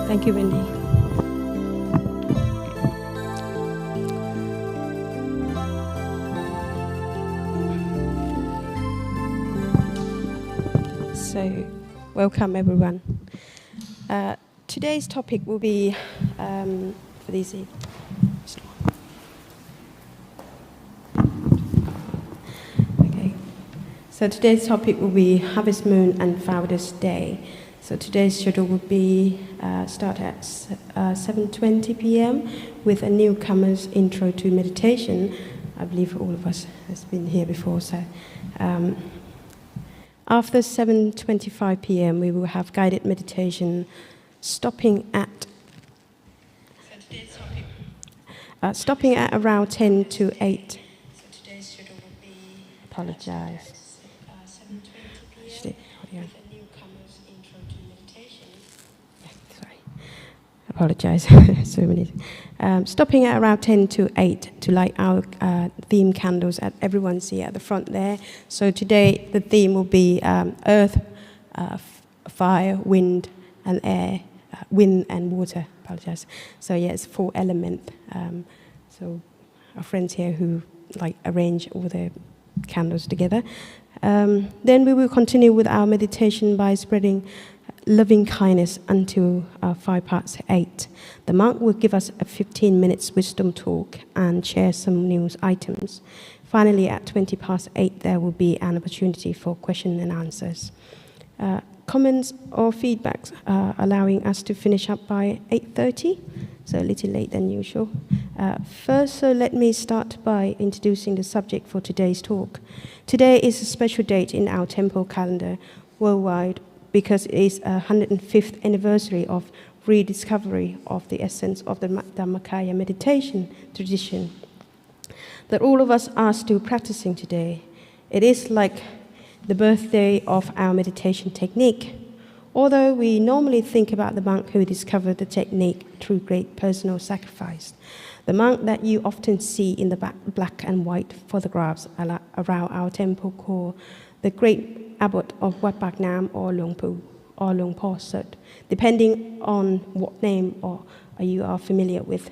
Thank you, Wendy. So, welcome everyone. Today's topic will be for this evening. Okay. So today's topic will be Harvest Moon and Founders Day. So today's schedule will be start at 7:20 p.m. with a newcomer's intro to meditation. I believe all of us has been here before. So after 7:25 p.m. we will have guided meditation, stopping at around 10 to 8. So today's schedule will be. Apologize. 7:20 p.m. Apologize. So many. Stopping at around 10 to 8 to light our theme candles at everyone's seat at the front there. So today the theme will be earth, fire, wind, and air. Wind and water. Apologize. So yeah, it's 4 element. So our friends here who arrange all the candles together. Then we will continue with our meditation by spreading loving kindness until 8:05. The monk will give us a 15 minutes wisdom talk and share some news items. Finally, at 8:20 there will be an opportunity for question and answers. Comments or feedbacks allowing us to finish up by 8:30, so a little late than usual. First, so let me start by introducing the subject for today's talk. Today is a special date in our temple calendar worldwide, because it is a 105th anniversary of rediscovery of the essence of the Dhammakaya meditation tradition that all of us are still practicing today. It is like the birthday of our meditation technique. Although we normally think about the monk who discovered the technique through great personal sacrifice, the monk that you often see in the black and white photographs around our temple called the great Abbot of Wat Pak Nam or Luang Pu or Luang Po Sut, depending on what name or you are familiar with.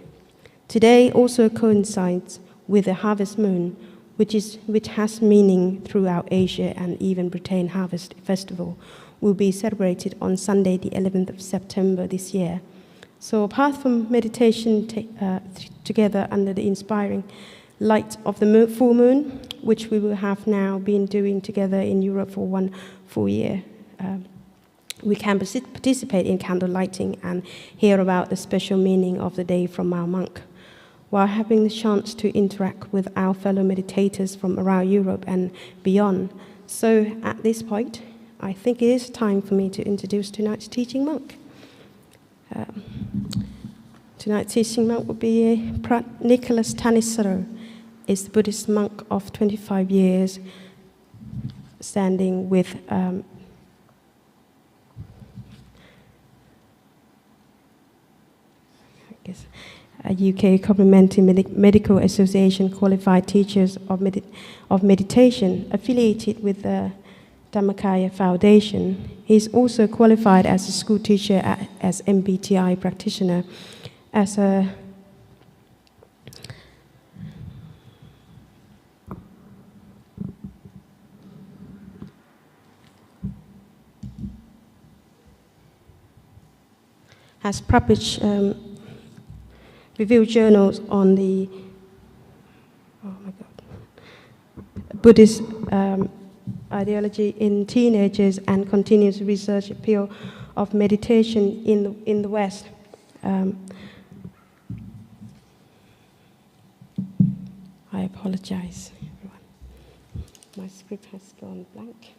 Today also coincides with the Harvest Moon, which has meaning throughout Asia, and even Britain Harvest Festival will be celebrated on Sunday, the 11th of September this year. So apart from meditation together under the inspiring light of the full moon, which we will have now been doing together in Europe for 1 full year, we can participate in candle lighting and hear about the special meaning of the day from our monk, while having the chance to interact with our fellow meditators from around Europe and beyond. So at this point, I think it is time for me to introduce tonight's teaching monk. Tonight's teaching monk will be Prat Nicholas Tanisaro. Is the Buddhist monk of 25 years, standing with a UK Complementary Medical Association qualified teachers of meditation, affiliated with the Dhammakaya Foundation. He is also qualified as a school teacher as MBTI practitioner, as a has published review journals on the Buddhist ideology in teenagers, and continues research appeal of meditation in the West. I apologize, everyone. My script has gone blank.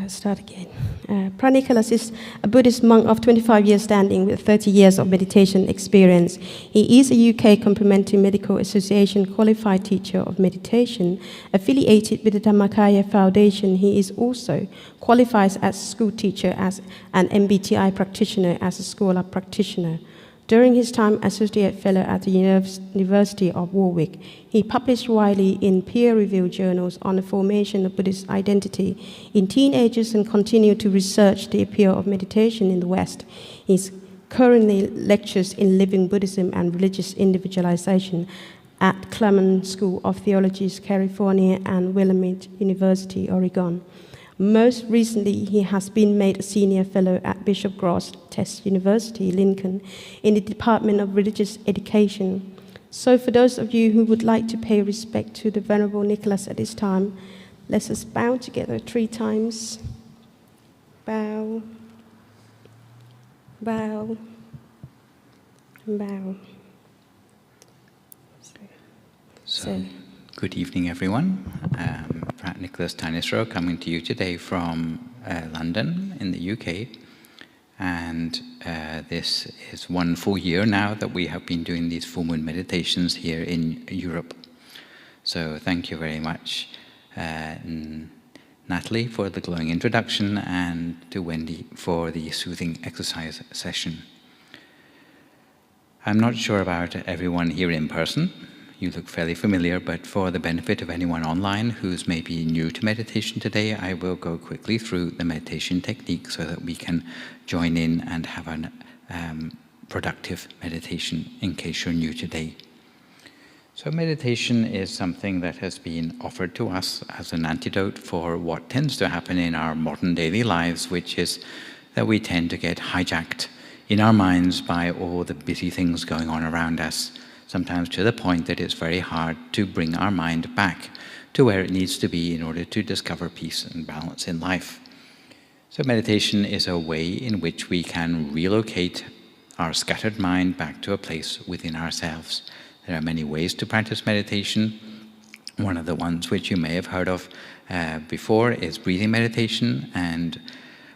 Start again. Pranikalas is a Buddhist monk of 25 years standing with 30 years of meditation experience. He is a UK Complementary Medical Association qualified teacher of meditation. Affiliated with the Dhammakaya Foundation, he is also qualified as a school teacher, as an MBTI practitioner, as a scholar practitioner. During his time Associate Fellow at the University of Warwick, he published widely in peer-reviewed journals on the formation of Buddhist identity in teenagers and continued to research the appeal of meditation in the West. He currently lectures in Living Buddhism and Religious Individualization at Claremont School of Theology, California, and Willamette University, Oregon. Most recently, he has been made a senior fellow at Bishop Gross Test University, Lincoln, in the Department of Religious Education. So for those of you who would like to pay respect to the Venerable Nicholas at this time, let us bow together 3 times. Bow, bow, bow. So, good evening, everyone. Nicholas Tanisro coming to you today from London in the UK. And this is 1 full year now that we have been doing these full moon meditations here in Europe. So thank you very much, Natalie, for the glowing introduction, and to Wendy for the soothing exercise session. I'm not sure about everyone here in person. You look fairly familiar, but for the benefit of anyone online who's maybe new to meditation today, I will go quickly through the meditation technique so that we can join in and have a productive meditation in case you're new today. So meditation is something that has been offered to us as an antidote for what tends to happen in our modern daily lives, which is that we tend to get hijacked in our minds by all the busy things going on around us, sometimes to the point that it's very hard to bring our mind back to where it needs to be in order to discover peace and balance in life. So meditation is a way in which we can relocate our scattered mind back to a place within ourselves. There are many ways to practice meditation. One of the ones which you may have heard of before is breathing meditation, and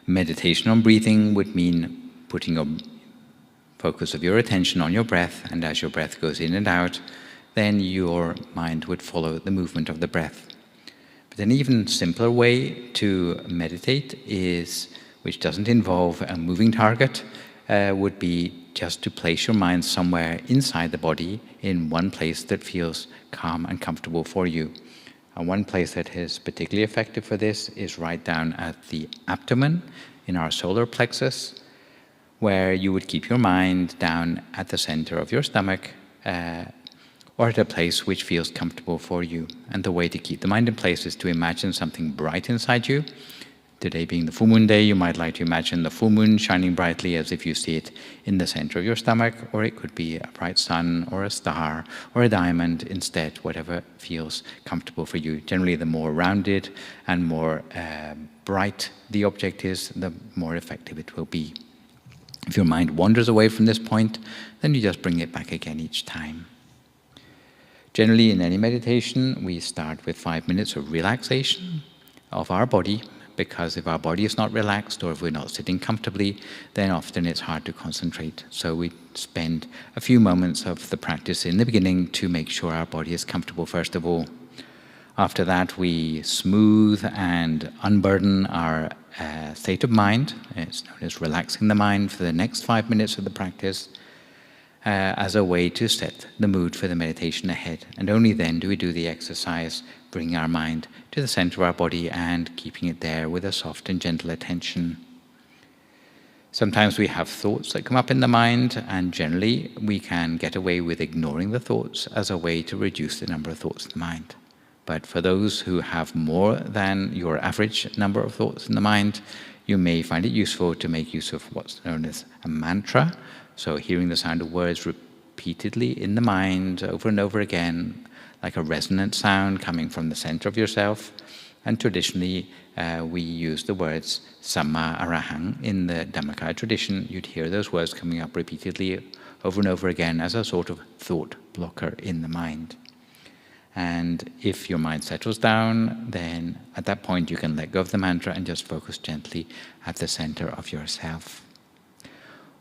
meditation on breathing would mean putting your focus of your attention on your breath, and as your breath goes in and out, then your mind would follow the movement of the breath. But an even simpler way to meditate is, which doesn't involve a moving target, would be just to place your mind somewhere inside the body in one place that feels calm and comfortable for you. And one place that is particularly effective for this is right down at the abdomen in our solar plexus, where you would keep your mind down at the center of your stomach, or at a place which feels comfortable for you. And the way to keep the mind in place is to imagine something bright inside you. Today being the full moon day, you might like to imagine the full moon shining brightly as if you see it in the center of your stomach, or it could be a bright sun or a star or a diamond instead, whatever feels comfortable for you. Generally, the more rounded and more bright the object is, the more effective it will be. If your mind wanders away from this point, then you just bring it back again each time. Generally, in any meditation, we start with 5 minutes of relaxation of our body, because if our body is not relaxed or if we're not sitting comfortably, then often it's hard to concentrate. So we spend a few moments of the practice in the beginning to make sure our body is comfortable first of all. After that, we smooth and unburden our state of mind. It's known as relaxing the mind for the next 5 minutes of the practice as a way to set the mood for the meditation ahead. And only then do we do the exercise, bringing our mind to the center of our body and keeping it there with a soft and gentle attention. Sometimes we have thoughts that come up in the mind, and generally we can get away with ignoring the thoughts as a way to reduce the number of thoughts in the mind. But for those who have more than your average number of thoughts in the mind, you may find it useful to make use of what's known as a mantra. So hearing the sound of words repeatedly in the mind over and over again, like a resonant sound coming from the center of yourself, And traditionally, we use the words Samma Arahang. In the Dhammakaya tradition, you'd hear those words coming up repeatedly over and over again as a sort of thought blocker in the mind. And if your mind settles down, then at that point you can let go of the mantra and just focus gently at the center of yourself.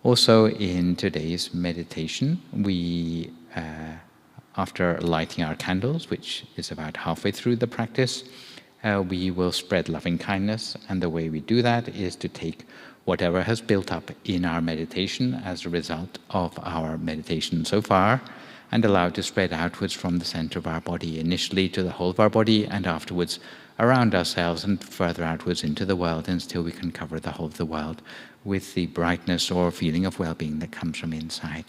Also, in today's meditation, we, after lighting our candles, which is about halfway through the practice, we will spread loving kindness. And the way we do that is to take whatever has built up in our meditation as a result of our meditation so far, and allow it to spread outwards from the center of our body, initially to the whole of our body, and afterwards around ourselves and further outwards into the world, until we can cover the whole of the world with the brightness or feeling of well-being that comes from inside.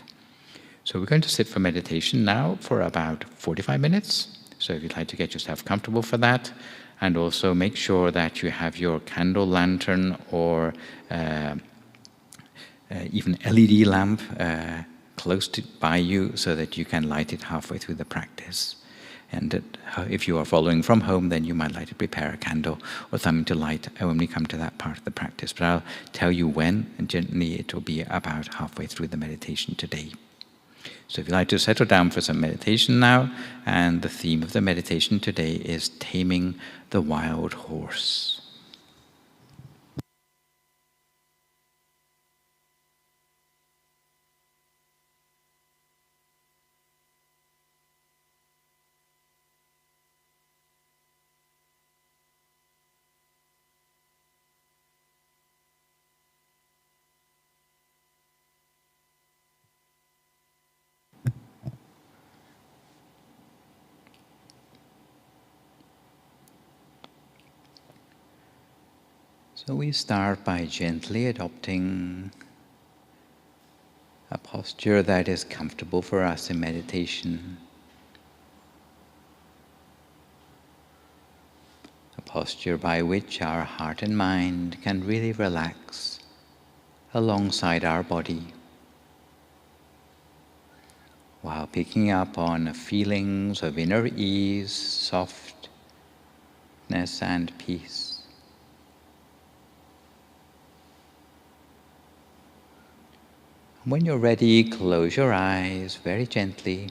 So we're going to sit for meditation now for about 45 minutes. So if you'd like to get yourself comfortable for that, and also make sure that you have your candle lantern or even LED lamp close by you, so that you can light it halfway through the practice. And if you are following from home, then you might like to prepare a candle or something to light when we come to that part of the practice. But I'll tell you when, and gently it will be about halfway through the meditation today. So if you'd like to settle down for some meditation now, and the theme of the meditation today is taming the wild horse. So we start by gently adopting a posture that is comfortable for us in meditation. A posture by which our heart and mind can really relax alongside our body, while picking up on feelings of inner ease, softness and peace. When you're ready, close your eyes very gently,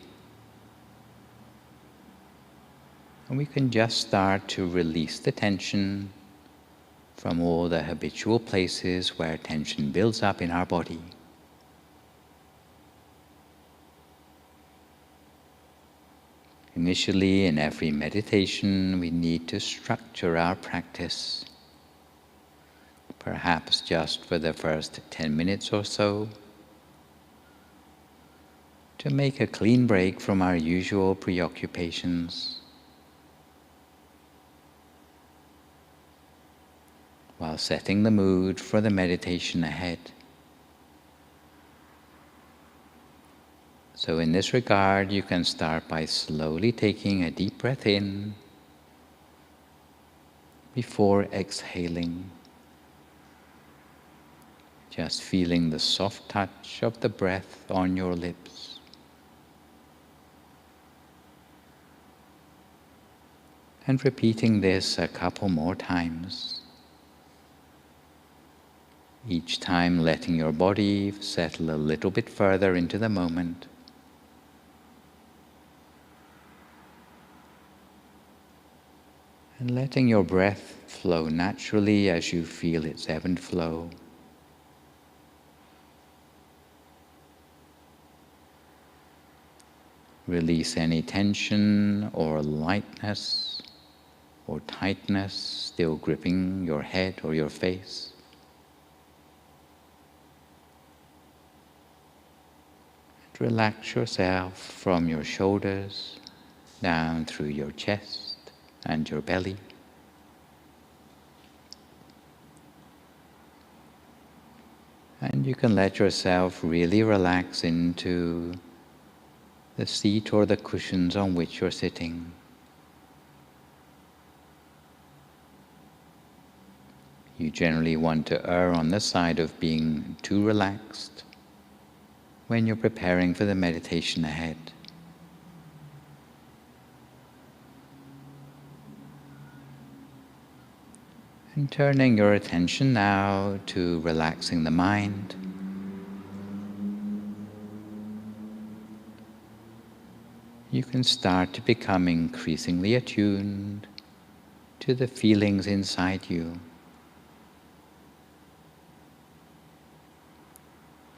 and we can just start to release the tension from all the habitual places where tension builds up in our body. Initially, in every meditation, we need to structure our practice, perhaps just for the first 10 minutes or so, to make a clean break from our usual preoccupations, while setting the mood for the meditation ahead. So in this regard, you can start by slowly taking a deep breath in before exhaling, just feeling the soft touch of the breath on your lips. And repeating this a couple more times. Each time letting your body settle a little bit further into the moment. And letting your breath flow naturally as you feel its ebb and flow. Release any tension or lightness or tightness still gripping your head or your face. And relax yourself from your shoulders down through your chest and your belly. And you can let yourself really relax into the seat or the cushions on which you're sitting. You generally want to err on the side of being too relaxed when you're preparing for the meditation ahead. And turning your attention now to relaxing the mind. You can start to become increasingly attuned to the feelings inside you.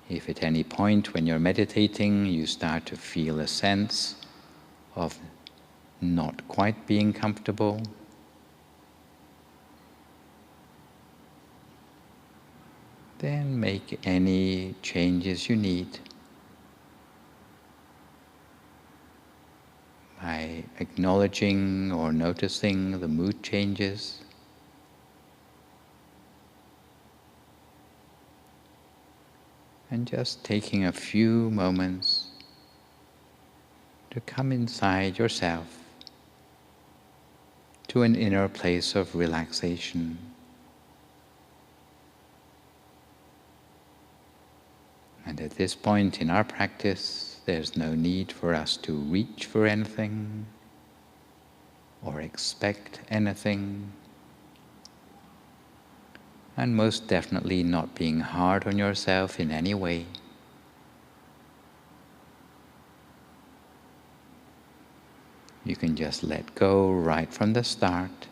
If at any point when you're meditating you start to feel a sense of not quite being comfortable, then make any changes you need by acknowledging or noticing the mood changes. And just taking a few moments to come inside yourself to an inner place of relaxation. And at this point in our practice, there's no need for us to reach for anything or expect anything, and most definitely not being hard on yourself in any way. You can just let go right from the start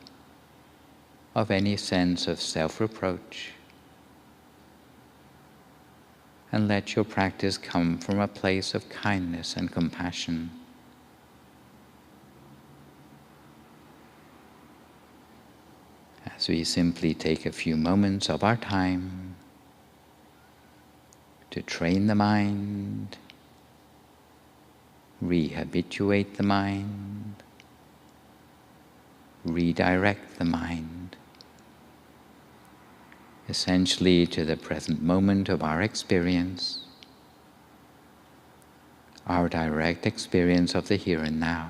of any sense of self-reproach and let your practice come from a place of kindness and compassion. As we simply take a few moments of our time to train the mind, rehabituate the mind, redirect the mind, essentially to the present moment of our experience, our direct experience of the here and now.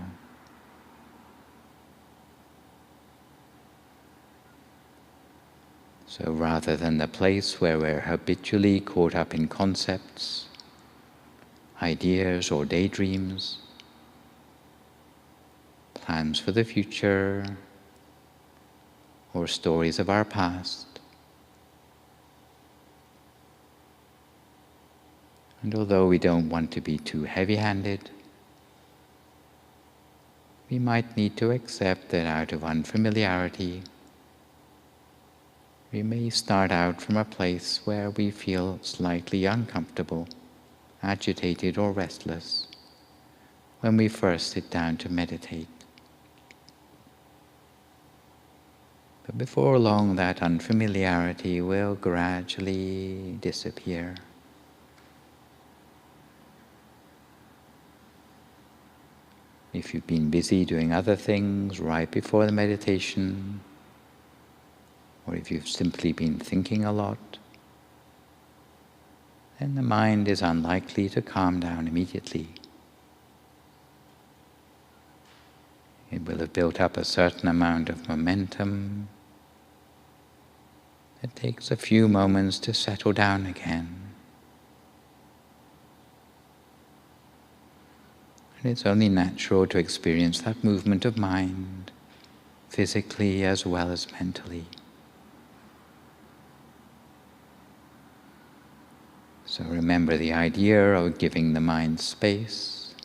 So rather than the place where we're habitually caught up in concepts, ideas or daydreams, plans for the future, or stories of our past. And although we don't want to be too heavy-handed, we might need to accept that out of unfamiliarity, we may start out from a place where we feel slightly uncomfortable, agitated or restless when we first sit down to meditate. But before long, that unfamiliarity will gradually disappear. If you've been busy doing other things right before the meditation, or if you've simply been thinking a lot, then the mind is unlikely to calm down immediately. It will have built up a certain amount of momentum. It takes a few moments to settle down again. And it's only natural to experience that movement of mind, physically as well as mentally. So remember the idea of giving the mind space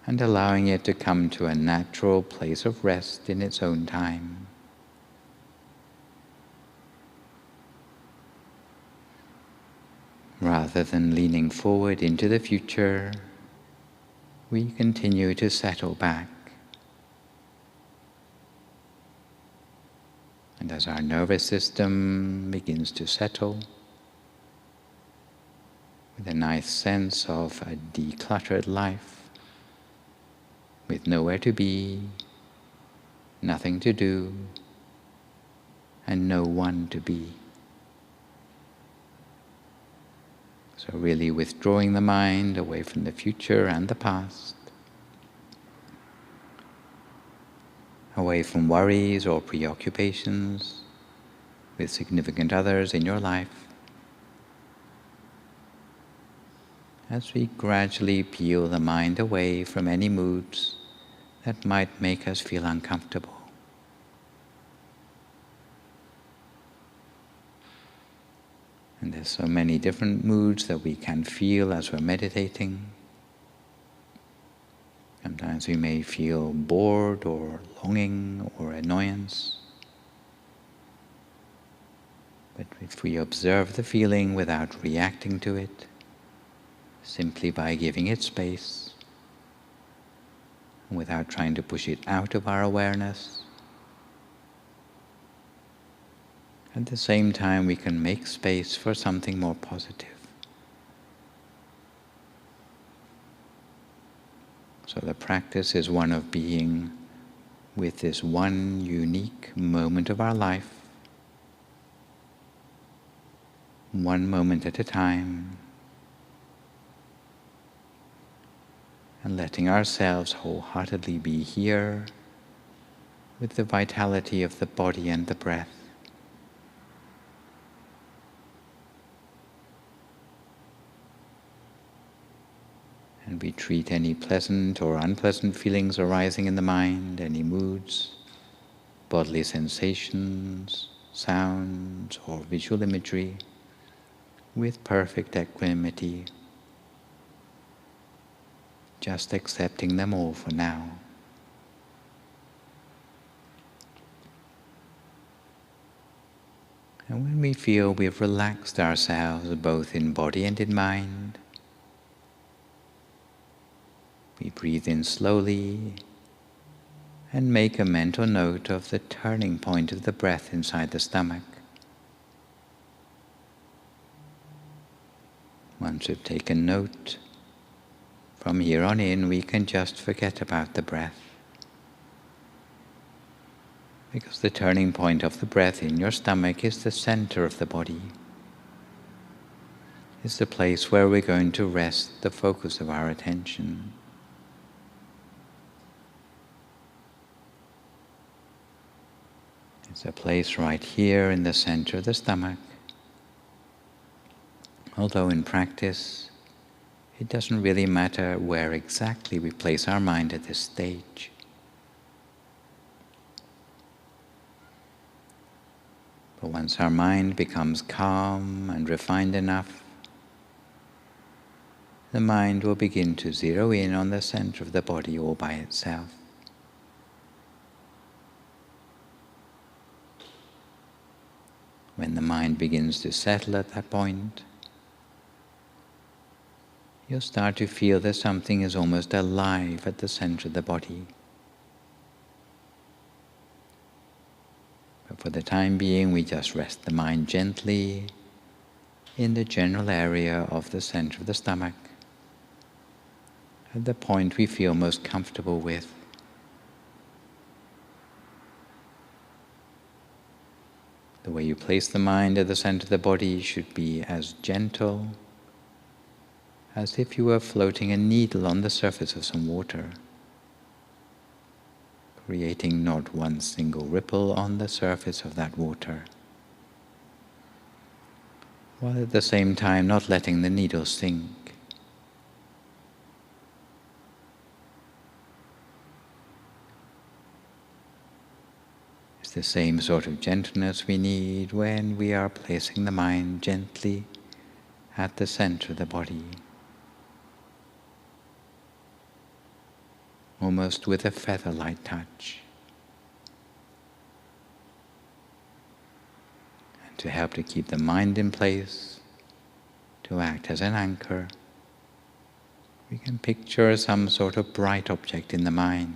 and allowing it to come to a natural place of rest in its own time. Rather than leaning forward into the future, we continue to settle back. And as our nervous system begins to settle, with a nice sense of a decluttered life, with nowhere to be, nothing to do, and no one to be. So really withdrawing the mind away from the future and the past, away from worries or preoccupations with significant others in your life, as we gradually peel the mind away from any moods that might make us feel uncomfortable. And there's so many different moods that we can feel as we're meditating. Sometimes we may feel bored or longing or annoyance. But if we observe the feeling without reacting to it, simply by giving it space, without trying to push it out of our awareness, at the same time we can make space for something more positive. So the practice is one of being with this one unique moment of our life, one moment at a time, and letting ourselves wholeheartedly be here with the vitality of the body and the breath. And we treat any pleasant or unpleasant feelings arising in the mind, any moods, bodily sensations, sounds, or visual imagery, with perfect equanimity, just accepting them all for now. And when we feel we've relaxed ourselves both in body and in mind, we breathe in slowly and make a mental note of the turning point of the breath inside the stomach. Once we've taken note, from here on in we can just forget about the breath. Because the turning point of the breath in your stomach is the center of the body. It's the place where we're going to rest the focus of our attention. It's a place right here in the center of the stomach. Although in practice, it doesn't really matter where exactly we place our mind at this stage. But once our mind becomes calm and refined enough, the mind will begin to zero in on the center of the body all by itself. When the mind begins to settle at that point, you'll start to feel that something is almost alive at the center of the body. But for the time being, we just rest the mind gently in the general area of the center of the stomach, at the point we feel most comfortable with. The way you place the mind at the center of the body should be as gentle as if you were floating a needle on the surface of some water, creating not one single ripple on the surface of that water, while at the same time not letting the needle sink. It's the same sort of gentleness we need when we are placing the mind gently at the center of the body, almost with a feather-light touch. And to help to keep the mind in place, to act as an anchor, we can picture some sort of bright object in the mind.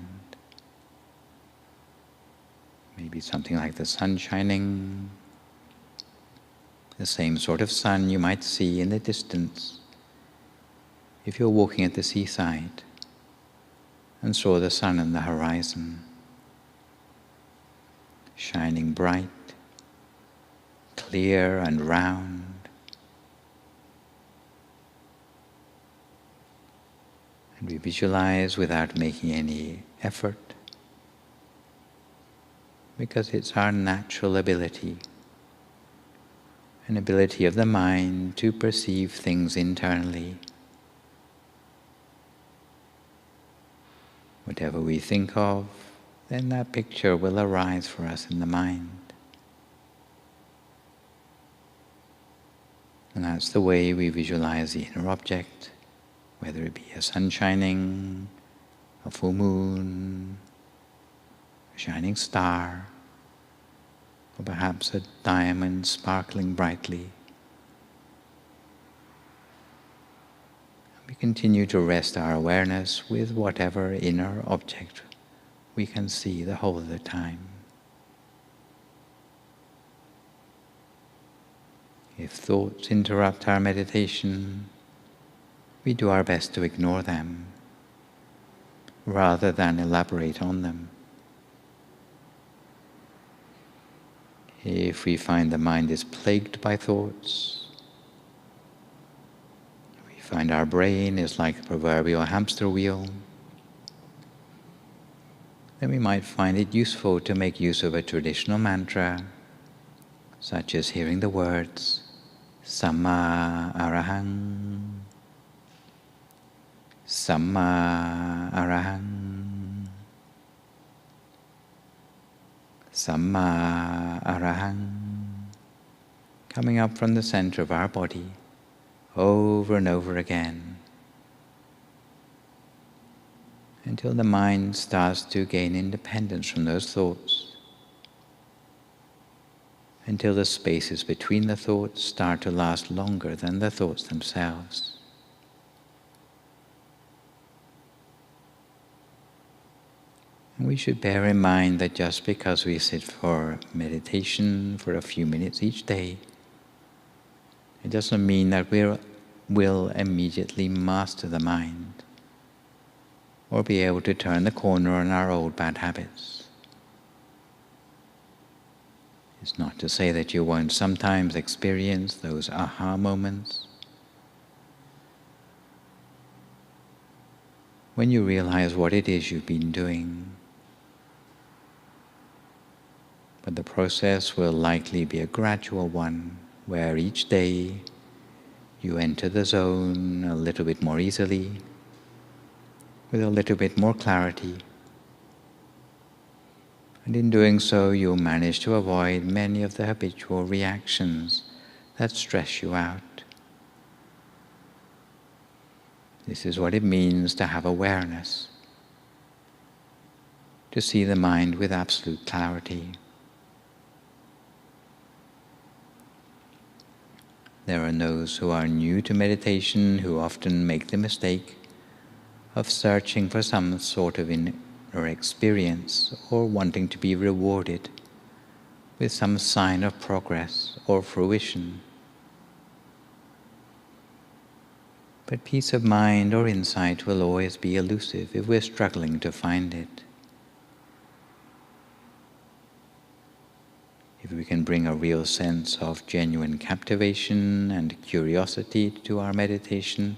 Maybe something like the sun shining, the same sort of sun you might see in the distance if you're walking at the seaside and saw the sun on the horizon, shining bright, clear and round. And we visualize without making any effort, because it's our natural ability, an ability of the mind to perceive things internally. Whatever we think of, then that picture will arise for us in the mind. And that's the way we visualize the inner object, whether it be a sun shining, a full moon, a shining star, or perhaps a diamond sparkling brightly. We continue to rest our awareness with whatever inner object we can see the whole of the time. If thoughts interrupt our meditation, we do our best to ignore them rather than elaborate on them. If we find the mind is plagued by thoughts, we find our brain is like a proverbial hamster wheel, then we might find it useful to make use of a traditional mantra, such as hearing the words Samma Arahang, Samma Arahang, Samma Arahang, coming up from the center of our body over and over again until the mind starts to gain independence from those thoughts, until the spaces between the thoughts start to last longer than the thoughts themselves. And we should bear in mind that just because we sit for meditation for a few minutes each day, it doesn't mean that we will immediately master the mind or be able to turn the corner on our old bad habits. It's not to say that you won't sometimes experience those aha moments when you realize what it is you've been doing. But the process will likely be a gradual one, where each day you enter the zone a little bit more easily, with a little bit more clarity. And in doing so, you'll manage to avoid many of the habitual reactions that stress you out. This is what it means to have awareness, to see the mind with absolute clarity. There are those who are new to meditation who often make the mistake of searching for some sort of inner experience or wanting to be rewarded with some sign of progress or fruition. But peace of mind or insight will always be elusive if we're struggling to find it. If we can bring a real sense of genuine captivation and curiosity to our meditation,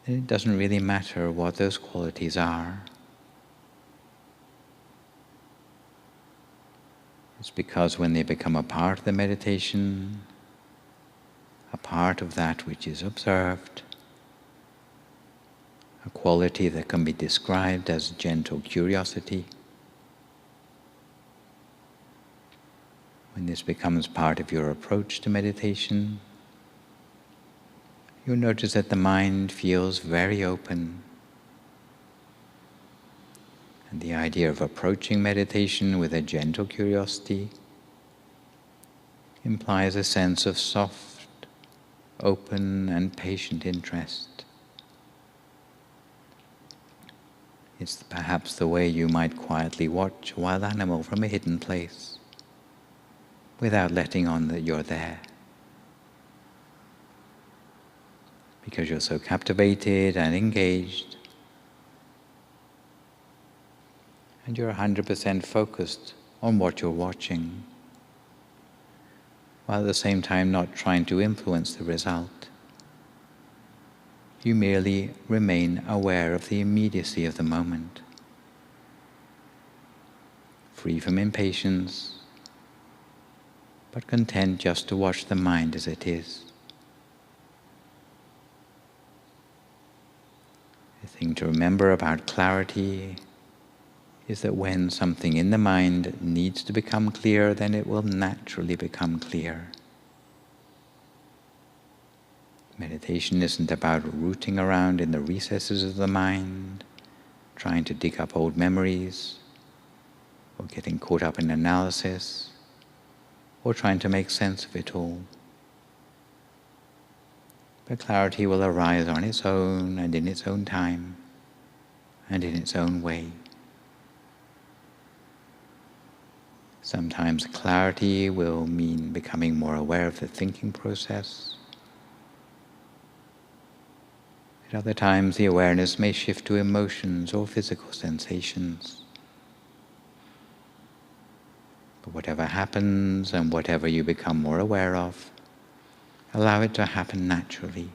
then it doesn't really matter what those qualities are. It's because when they become a part of the meditation, a part of that which is observed, a quality that can be described as gentle curiosity, when this becomes part of your approach to meditation, you'll notice that the mind feels very open. And the idea of approaching meditation with a gentle curiosity implies a sense of soft, open, and patient interest. It's perhaps the way you might quietly watch a wild animal from a hidden place, without letting on that you're there. Because you're so captivated and engaged, and you're 100% focused on what you're watching, while at the same time not trying to influence the result. You merely remain aware of the immediacy of the moment, free from impatience, but content just to watch the mind as it is. The thing to remember about clarity is that when something in the mind needs to become clear, then it will naturally become clear. Meditation isn't about rooting around in the recesses of the mind, trying to dig up old memories, or getting caught up in analysis, or trying to make sense of it all. But clarity will arise on its own and in its own time and in its own way. Sometimes clarity will mean becoming more aware of the thinking process. At other times, the awareness may shift to emotions or physical sensations. But whatever happens and whatever you become more aware of, allow it to happen naturally.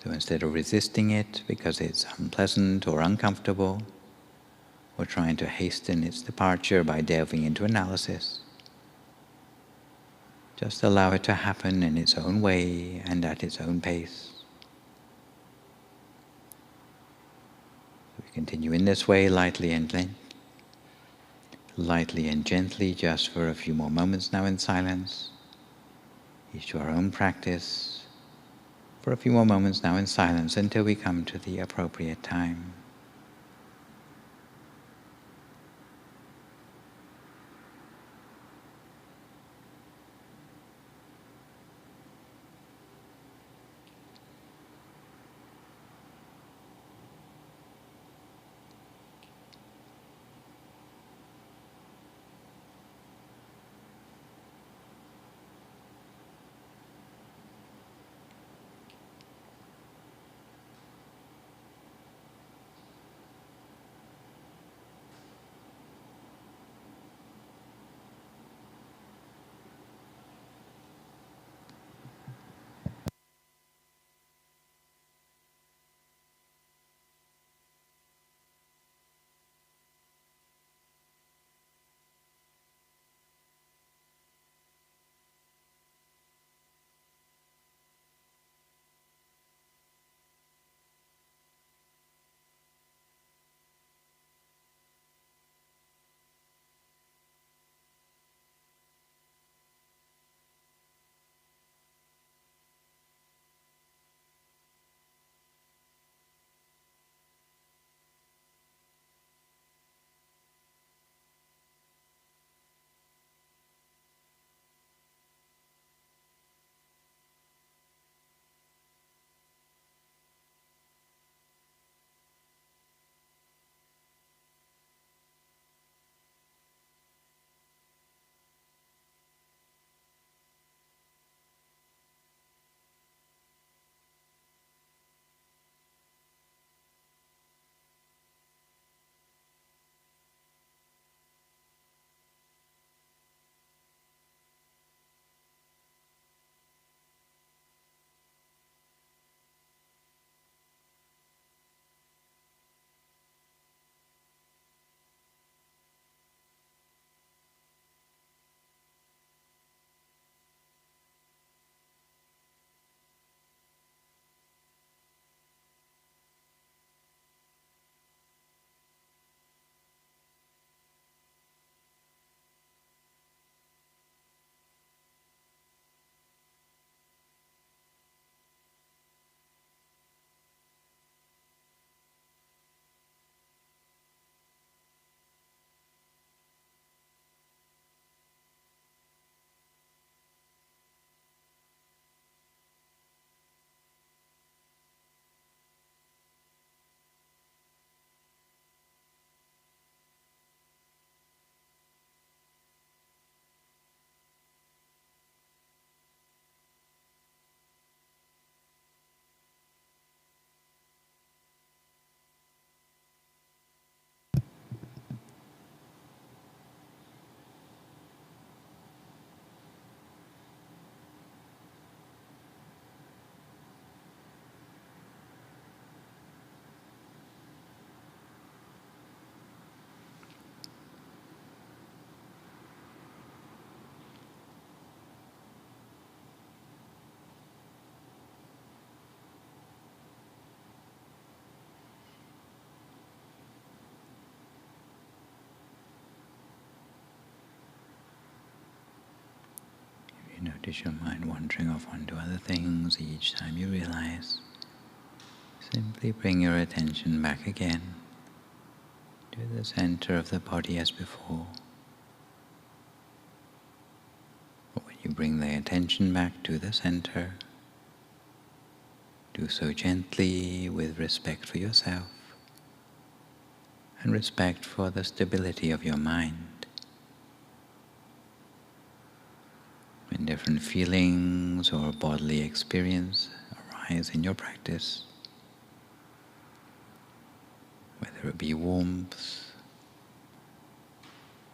So instead of resisting it because it's unpleasant or uncomfortable, or trying to hasten its departure by delving into analysis, just allow it to happen in its own way and at its own pace. So we continue in this way, lightly and gently, just for a few more moments now in silence, each to our own practice, for a few more moments now in silence until we come to the appropriate time. You notice your mind wandering off onto other things each time you realize. Simply bring your attention back again to the center of the body as before. But when you bring the attention back to the center, do so gently with respect for yourself and respect for the stability of your mind. When different feelings or bodily experience arise in your practice, whether it be warmth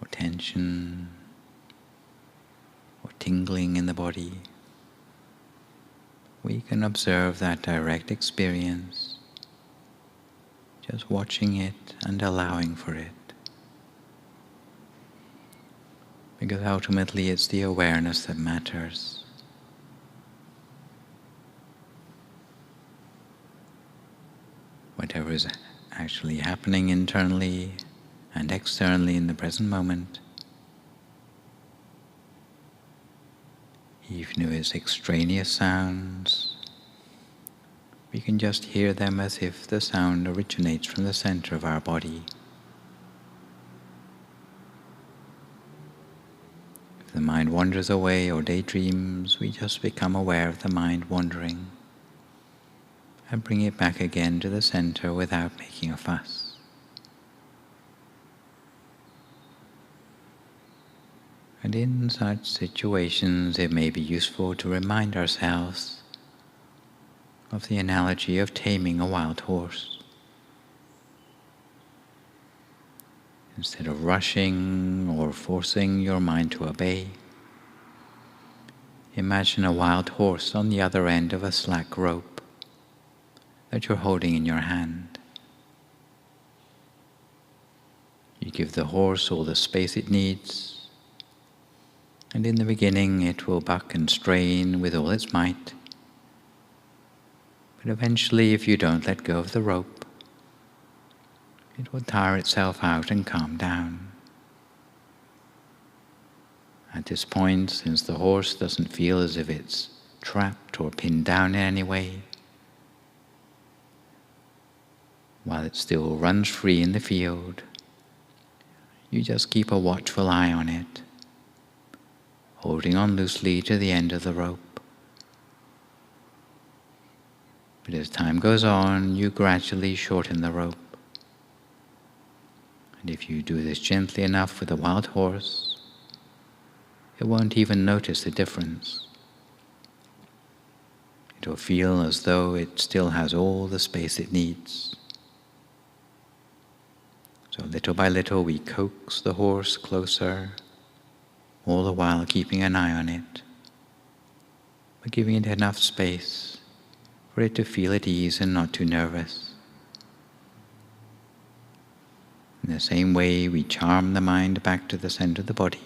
or tension or tingling in the body, we can observe that direct experience, just watching it and allowing for it. Because ultimately it's the awareness that matters. Whatever is actually happening internally and externally in the present moment, even if it's extraneous sounds, we can just hear them as if the sound originates from the center of our body. If the mind wanders away or daydreams, we just become aware of the mind wandering and bring it back again to the center without making a fuss. And in such situations, it may be useful to remind ourselves of the analogy of taming a wild horse. Instead of rushing or forcing your mind to obey, imagine a wild horse on the other end of a slack rope that you're holding in your hand. You give the horse all the space it needs, and in the beginning it will buck and strain with all its might. But eventually, if you don't let go of the rope, it will tire itself out and calm down. At this point, since the horse doesn't feel as if it's trapped or pinned down in any way, while it still runs free in the field, you just keep a watchful eye on it, holding on loosely to the end of the rope. But as time goes on, you gradually shorten the rope. And if you do this gently enough with a wild horse, it won't even notice the difference. It will feel as though it still has all the space it needs. So little by little we coax the horse closer, all the while keeping an eye on it, but giving it enough space for it to feel at ease and not too nervous. In the same way, we charm the mind back to the center of the body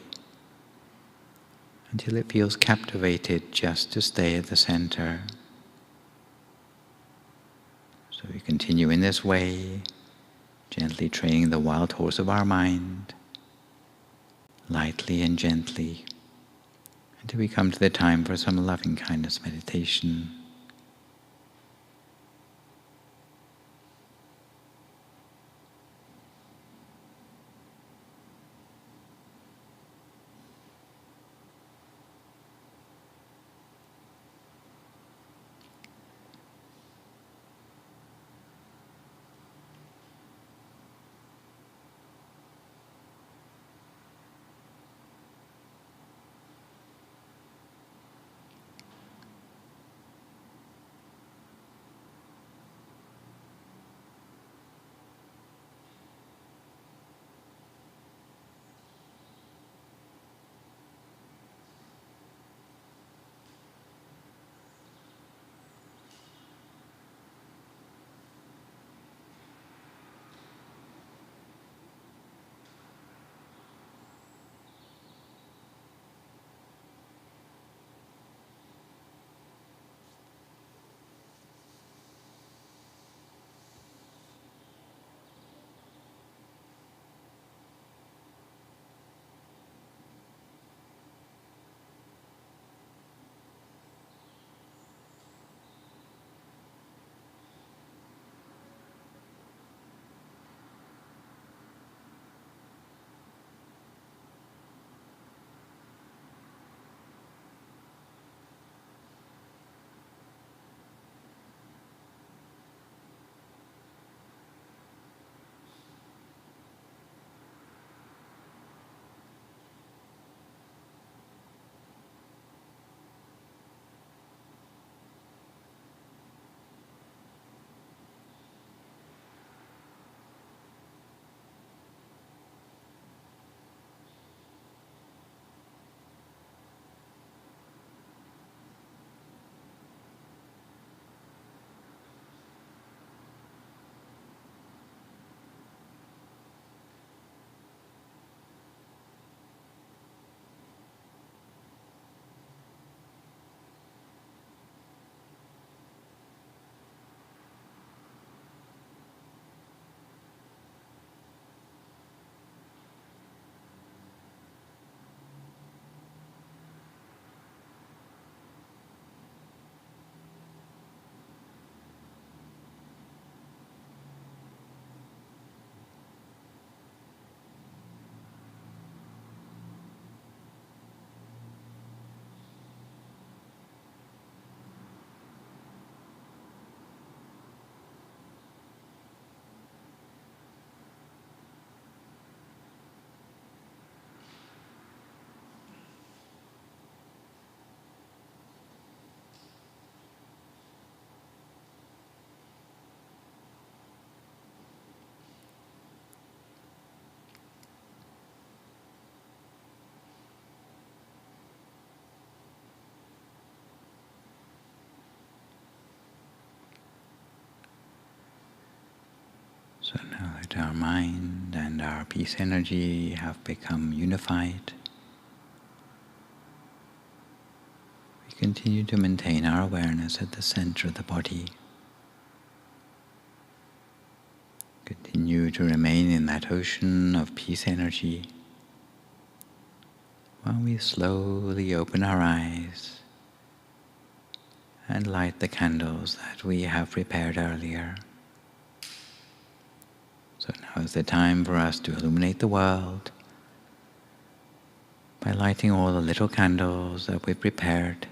until it feels captivated just to stay at the center. So we continue in this way, gently training the wild horse of our mind, lightly and gently, until we come to the time for some loving kindness meditation. that our mind and our peace energy have become unified, we continue to maintain our awareness at the center of the body. Continue to remain in that ocean of peace energy while we slowly open our eyes and light the candles that we have prepared earlier. So now is the time for us to illuminate the world by lighting all the little candles that we've prepared,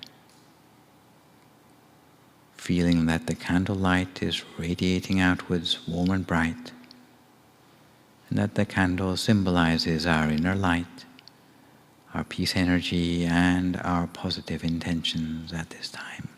feeling that the candle light is radiating outwards warm and bright, and that the candle symbolizes our inner light, our peace energy, and our positive intentions at this time.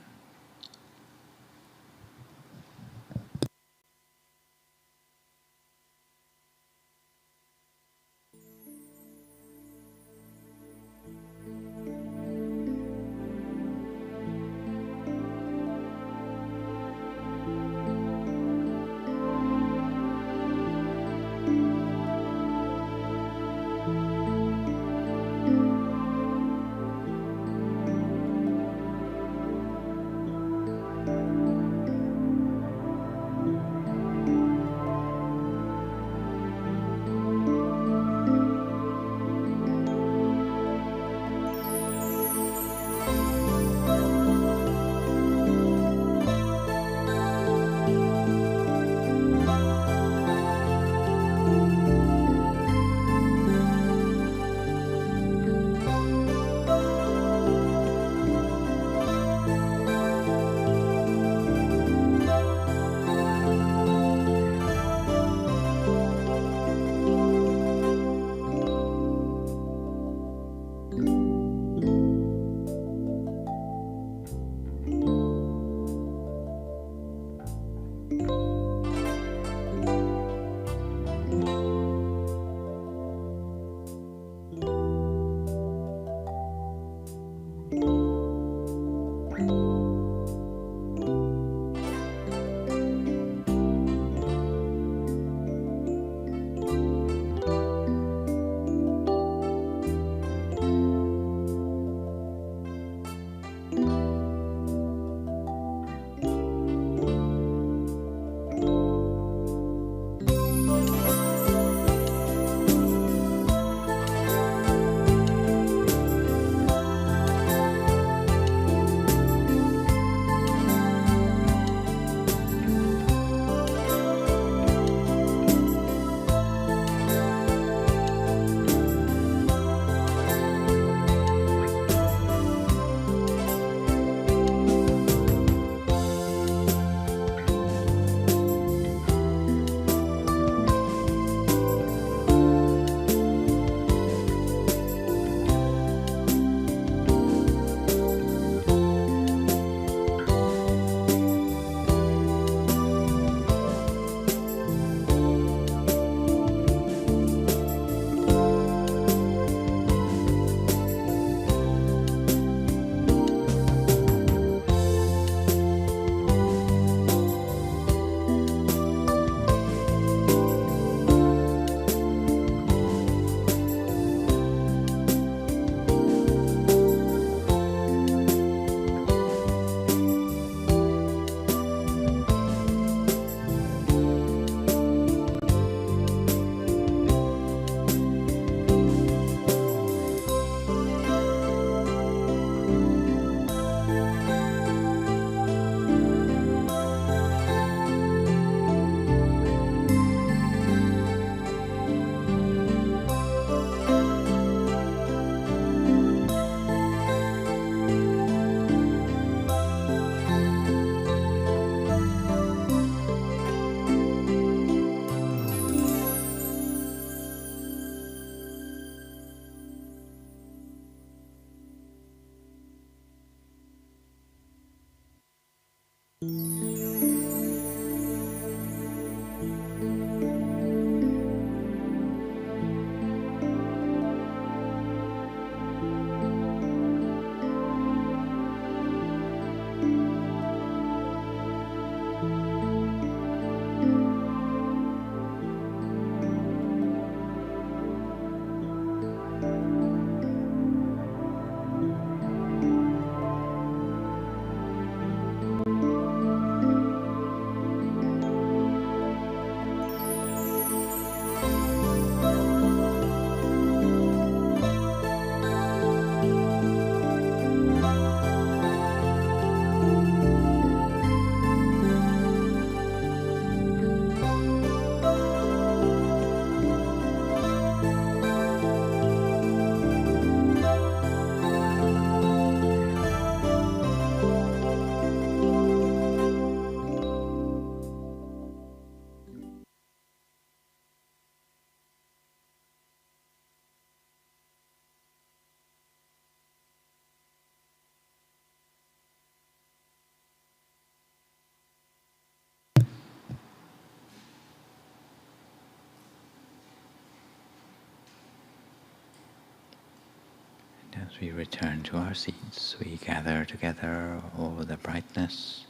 As we return to our seats, we gather together over the brightness,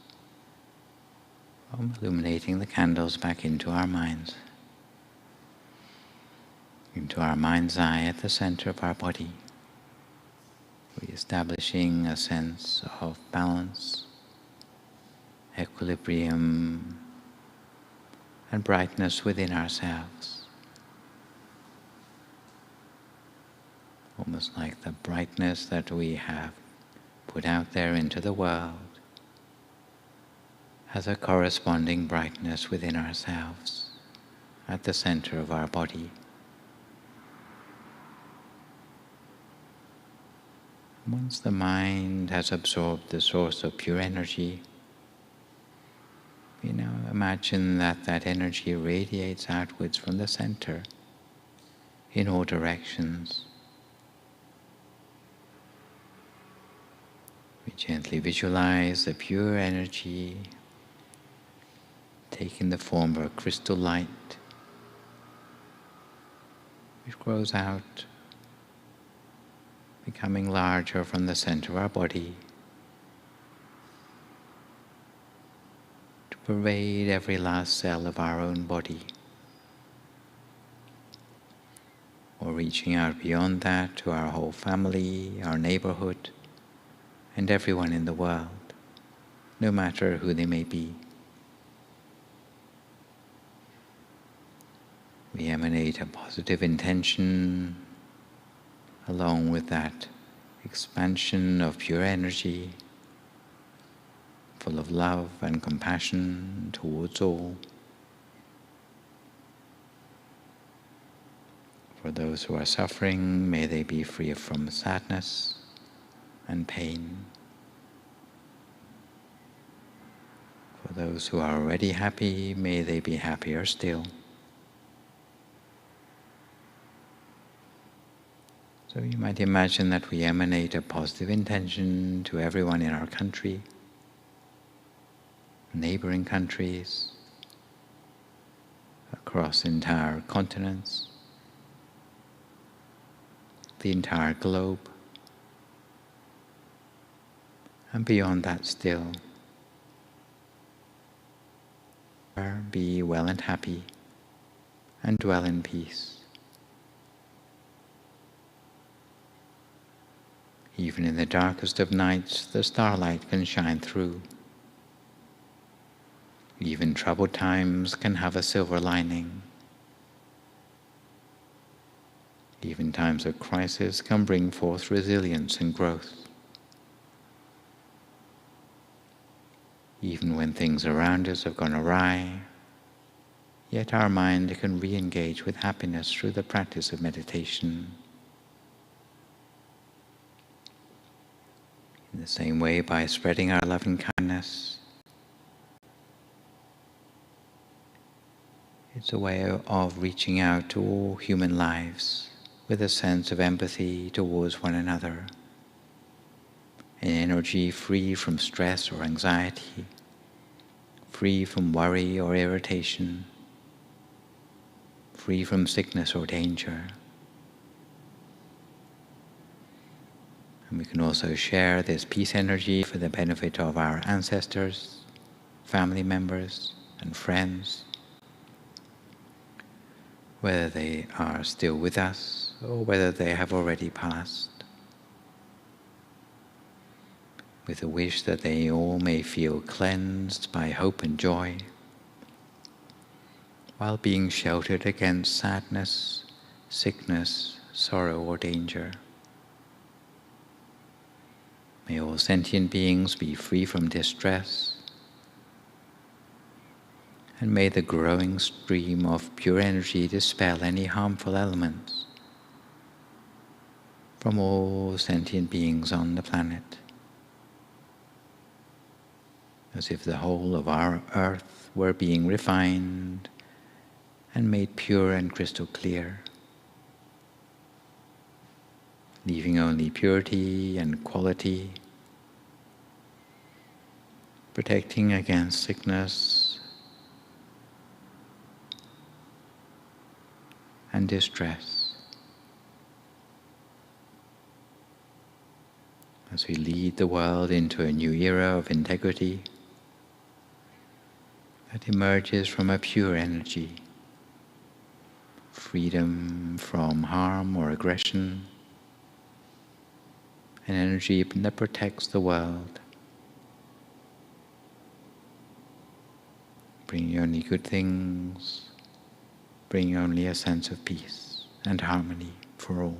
illuminating the candles back into our minds, into our mind's eye at the center of our body, re-establishing a sense of balance, equilibrium, and brightness within ourselves. Almost like the brightness that we have put out there into the world has a corresponding brightness within ourselves at the center of our body. Once the mind has absorbed the source of pure energy, we now imagine that that energy radiates outwards from the center in all directions. We gently visualize the pure energy taking the form of a crystal light which grows out, becoming larger from the center of our body to pervade every last cell of our own body, or reaching out beyond that to our whole family, our neighborhood, and everyone in the world, no matter who they may be. We emanate a positive intention along with that expansion of pure energy, full of love and compassion towards all. For those who are suffering, may they be free from sadness and pain. For those who are already happy, may they be happier still. So you might imagine that we emanate a positive intention to everyone in our country, neighboring countries, across entire continents, the entire globe, and beyond that still. Be well and happy, and dwell in peace. Even in the darkest of nights, the starlight can shine through. Even troubled times can have a silver lining. Even times of crisis can bring forth resilience and growth. Even when things around us have gone awry, yet our mind can re-engage with happiness through the practice of meditation. In the same way, by spreading our love and kindness, it's a way of reaching out to all human lives with a sense of empathy towards one another, an energy free from stress or anxiety, free from worry or irritation, free from sickness or danger. And we can also share this peace energy for the benefit of our ancestors, family members, and friends, whether they are still with us or whether they have already passed, with a wish that they all may feel cleansed by hope and joy, while being sheltered against sadness, sickness, sorrow, or danger. May all sentient beings be free from distress, and may the growing stream of pure energy dispel any harmful elements from all sentient beings on the planet, as if the whole of our earth were being refined and made pure and crystal clear, leaving only purity and quality, protecting against sickness and distress. as we lead the world into a new era of integrity that emerges from a pure energy, freedom from harm or aggression, an energy that protects the world, bringing only good things, bringing only a sense of peace and harmony for all.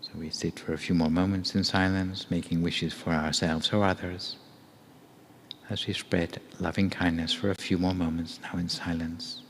So we sit for a few more moments in silence, making wishes for ourselves or others, as we spread loving kindness for a few more moments now in silence.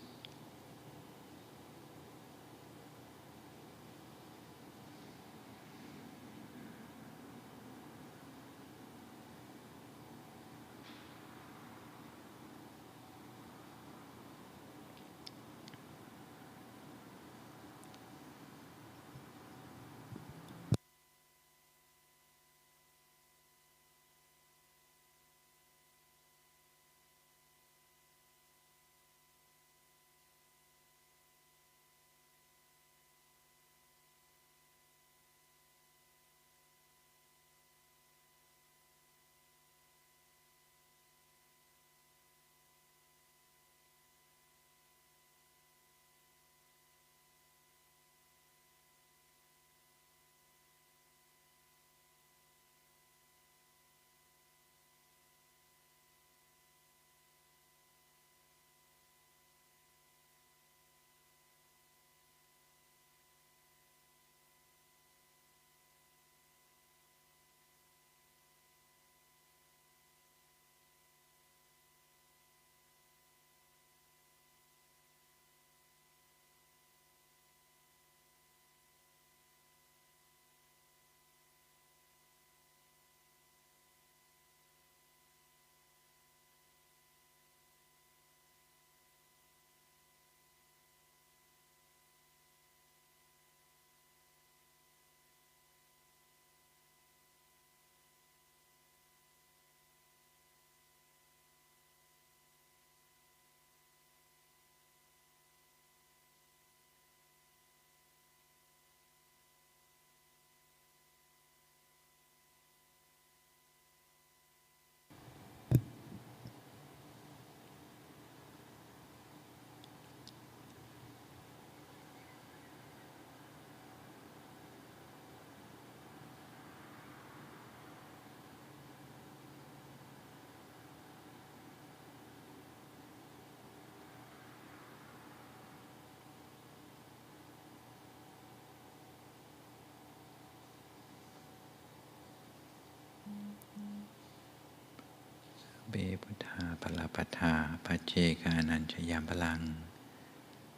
Be Buddha Palapata Pacheka Nanchayam Balang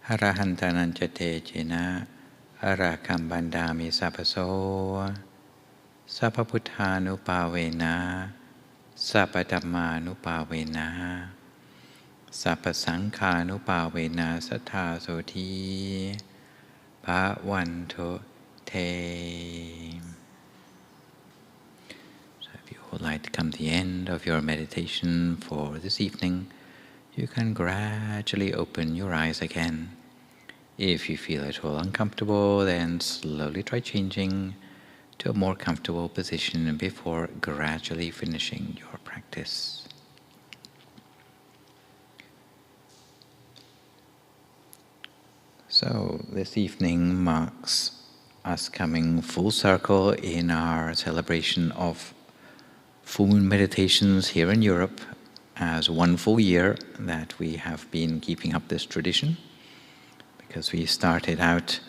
Arahanta Nanchate Chena Arakam Bandami Sapaso Sapaputhanupavena Sapadhammanupavena Sapasankhanupavena Sathasoti Bhavanto Te. If you would like to come to the end of your meditation for this evening, you can gradually open your eyes again. If you feel at all uncomfortable, then slowly try changing to a more comfortable position before gradually finishing your practice. So this evening marks us coming full circle in our celebration of full moon meditations here in Europe, as 1 full year that we have been keeping up this tradition, because we started out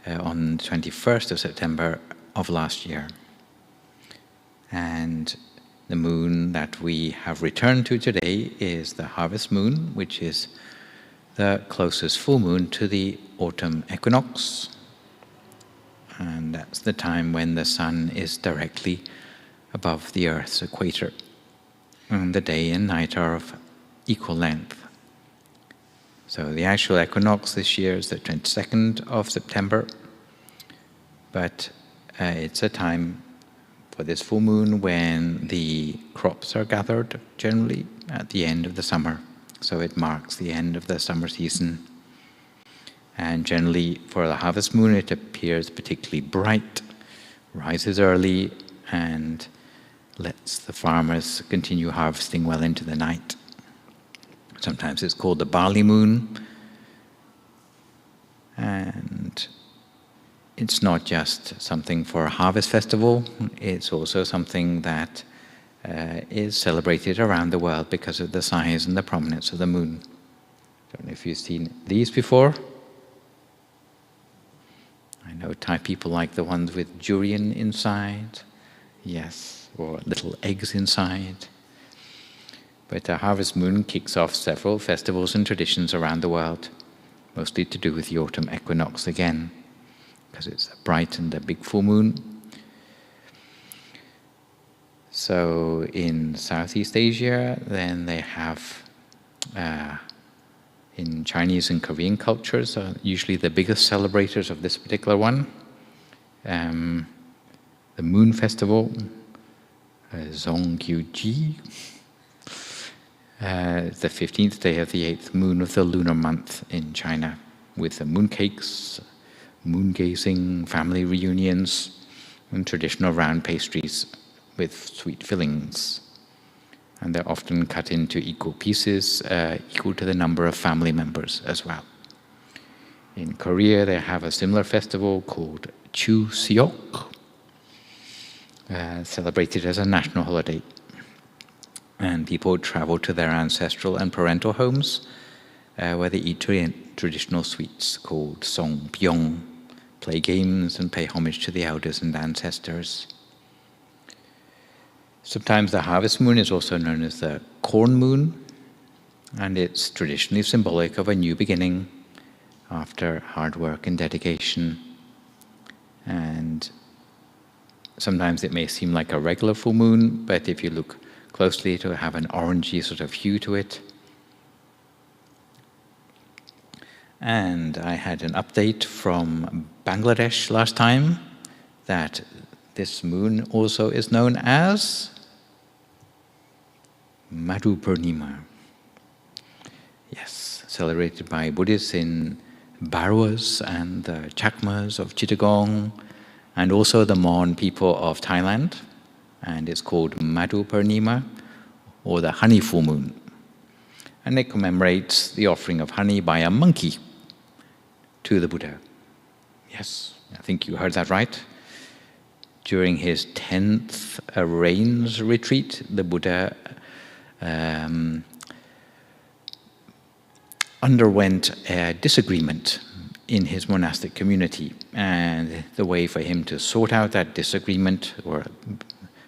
on the 21st of September of last year. And the moon that we have returned to today is the harvest moon, which is the closest full moon to the autumn equinox. And that's the time when the sun is directly above the Earth's equator. And the day and night are of equal length. So the actual equinox this year is the 22nd of September, but it's a time for this full moon when the crops are gathered, generally at the end of the summer. So it marks the end of the summer season. And generally for the harvest moon it appears particularly bright rises early and lets the farmers continue harvesting well into the night. Sometimes it's called the barley moon. And it's not just something for a harvest festival, it's also something that is celebrated around the world because of the size and the prominence of the moon. Don't know if you've seen these before. I know Thai people like the ones with durian inside, yes, or little eggs inside. But the harvest moon kicks off several festivals and traditions around the world, mostly to do with the autumn equinox again, because it's a bright and a big full moon. So in Southeast Asia, then they have, in Chinese and Korean cultures, are usually the biggest celebrators of this particular one. The moon festival, Zongkyuji, the 15th day of the 8th moon of the lunar month in China, with the mooncakes, moon gazing, family reunions, and traditional round pastries with sweet fillings. And they're often cut into equal pieces, equal to the number of family members as well. In Korea, they have a similar festival called Chuseok, celebrated as a national holiday. And people travel to their ancestral and parental homes, where they eat traditional sweets called songpyeong, play games and pay homage to the elders and ancestors. Sometimes the harvest moon is also known as the corn moon, and it's traditionally symbolic of a new beginning after hard work and dedication. And sometimes it may seem like a regular full moon, but if you look closely, it will have an orangey sort of hue to it. And I had an update from Bangladesh last time that this moon also is known as Madhu Purnima. Yes, celebrated by Buddhists in Barwas and the Chakmas of Chittagong, and also the Mon people of Thailand. And it's called Madhu Purnima, or the honey full moon. And it commemorates the offering of honey by a monkey to the Buddha. Yes, I think you heard that right. During his 10th rains retreat, the Buddha underwent a disagreement in his monastic community. And the way for him to sort out that disagreement, or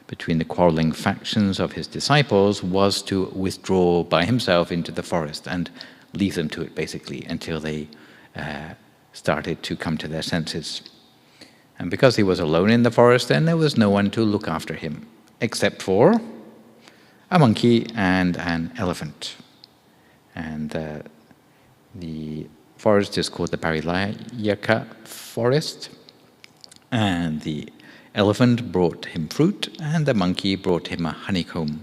between the quarreling factions of his disciples, was to withdraw by himself into the forest and leave them to it, basically, until they started to come to their senses. And because he was alone in the forest, then there was no one to look after him, except for a monkey and an elephant. And the forest is called the Parilayaka forest, and the elephant brought him fruit, and the monkey brought him a honeycomb.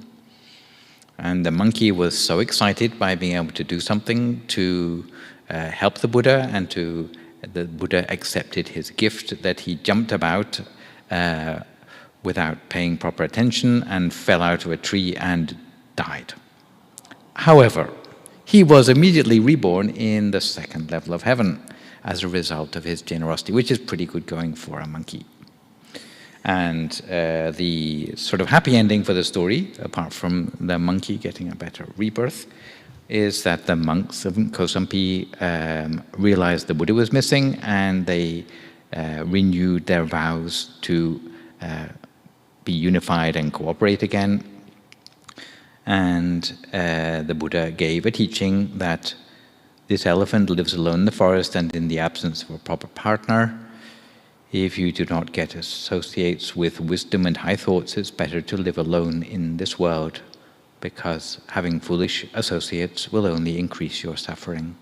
And the monkey was so excited by being able to do something to help the Buddha, and the Buddha accepted his gift, that he jumped about without paying proper attention and fell out of a tree and died. However, he was immediately reborn in the second level of heaven as a result of his generosity, which is pretty good going for a monkey. And the sort of happy ending for the story, apart from the monkey getting a better rebirth, is that the monks of Kosampi realized the Buddha was missing, and they renewed their vows to be unified and cooperate again. And the Buddha gave a teaching that this elephant lives alone in the forest, and in the absence of a proper partner, if you do not get associates with wisdom and high thoughts, it's better to live alone in this world, because having foolish associates will only increase your suffering.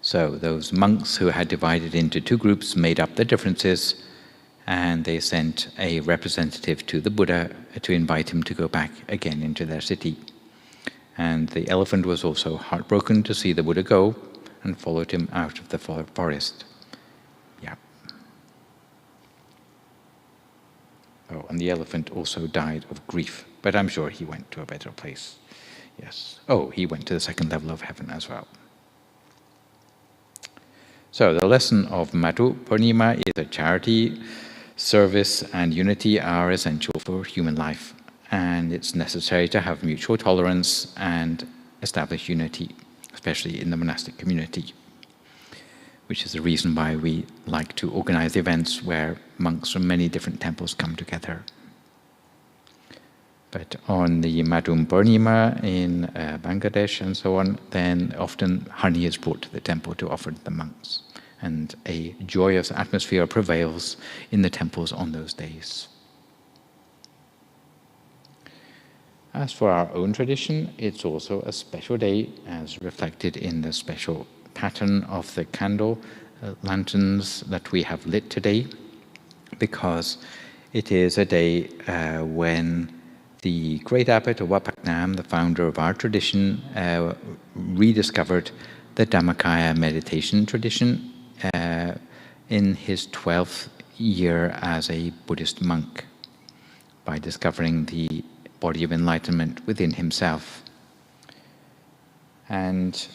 So those monks who had divided into two groups made up the differences, and they sent a representative to the Buddha to invite him to go back again into their city. And the elephant was also heartbroken to see the Buddha go, and followed him out of the forest. Yeah. Oh, and the elephant also died of grief, but I'm sure he went to a better place. Yes. Oh, he went to the second level of heaven as well. So the lesson of Madhu Purnima is that charity, service, and unity are essential for human life, and it's necessary to have mutual tolerance and establish unity, especially in the monastic community, which is the reason why we like to organize events where monks from many different temples come together. But on the Madhu Purnima in Bangladesh and so on, then often honey is brought to the temple to offer to the monks. And a joyous atmosphere prevails in the temples on those days. As for our own tradition, it's also a special day, as reflected in the special pattern of the candle lanterns that we have lit today, because it is a day when the great abbot of Wat Phak Nam, the founder of our tradition, rediscovered the Dhammakaya meditation tradition in his 12th year as a Buddhist monk, by discovering the body of enlightenment within himself. And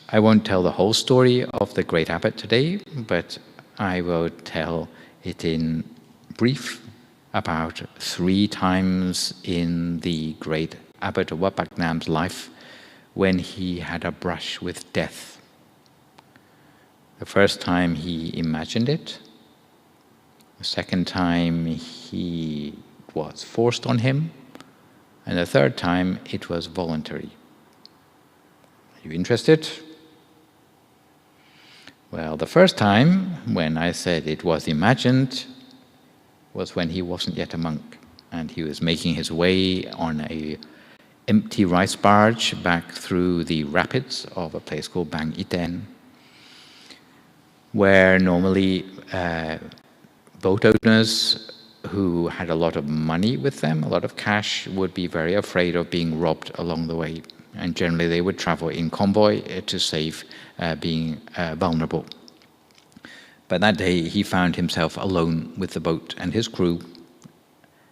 I won't tell the whole story of the great abbot today, but I will tell it in brief about 3 times in the great abbot of Wat Phak Nam's life when he had a brush with death. The first time he imagined it. The second time it was forced on him. And the third time it was voluntary. Are you interested? Well, the first time, when I said it was imagined, was when he wasn't yet a monk, and he was making his way on an empty rice barge back through the rapids of a place called Bang Iten, where normally boat owners who had a lot of money with them, a lot of cash, would be very afraid of being robbed along the way. And generally they would travel in convoy to save being vulnerable. But that day he found himself alone with the boat and his crew.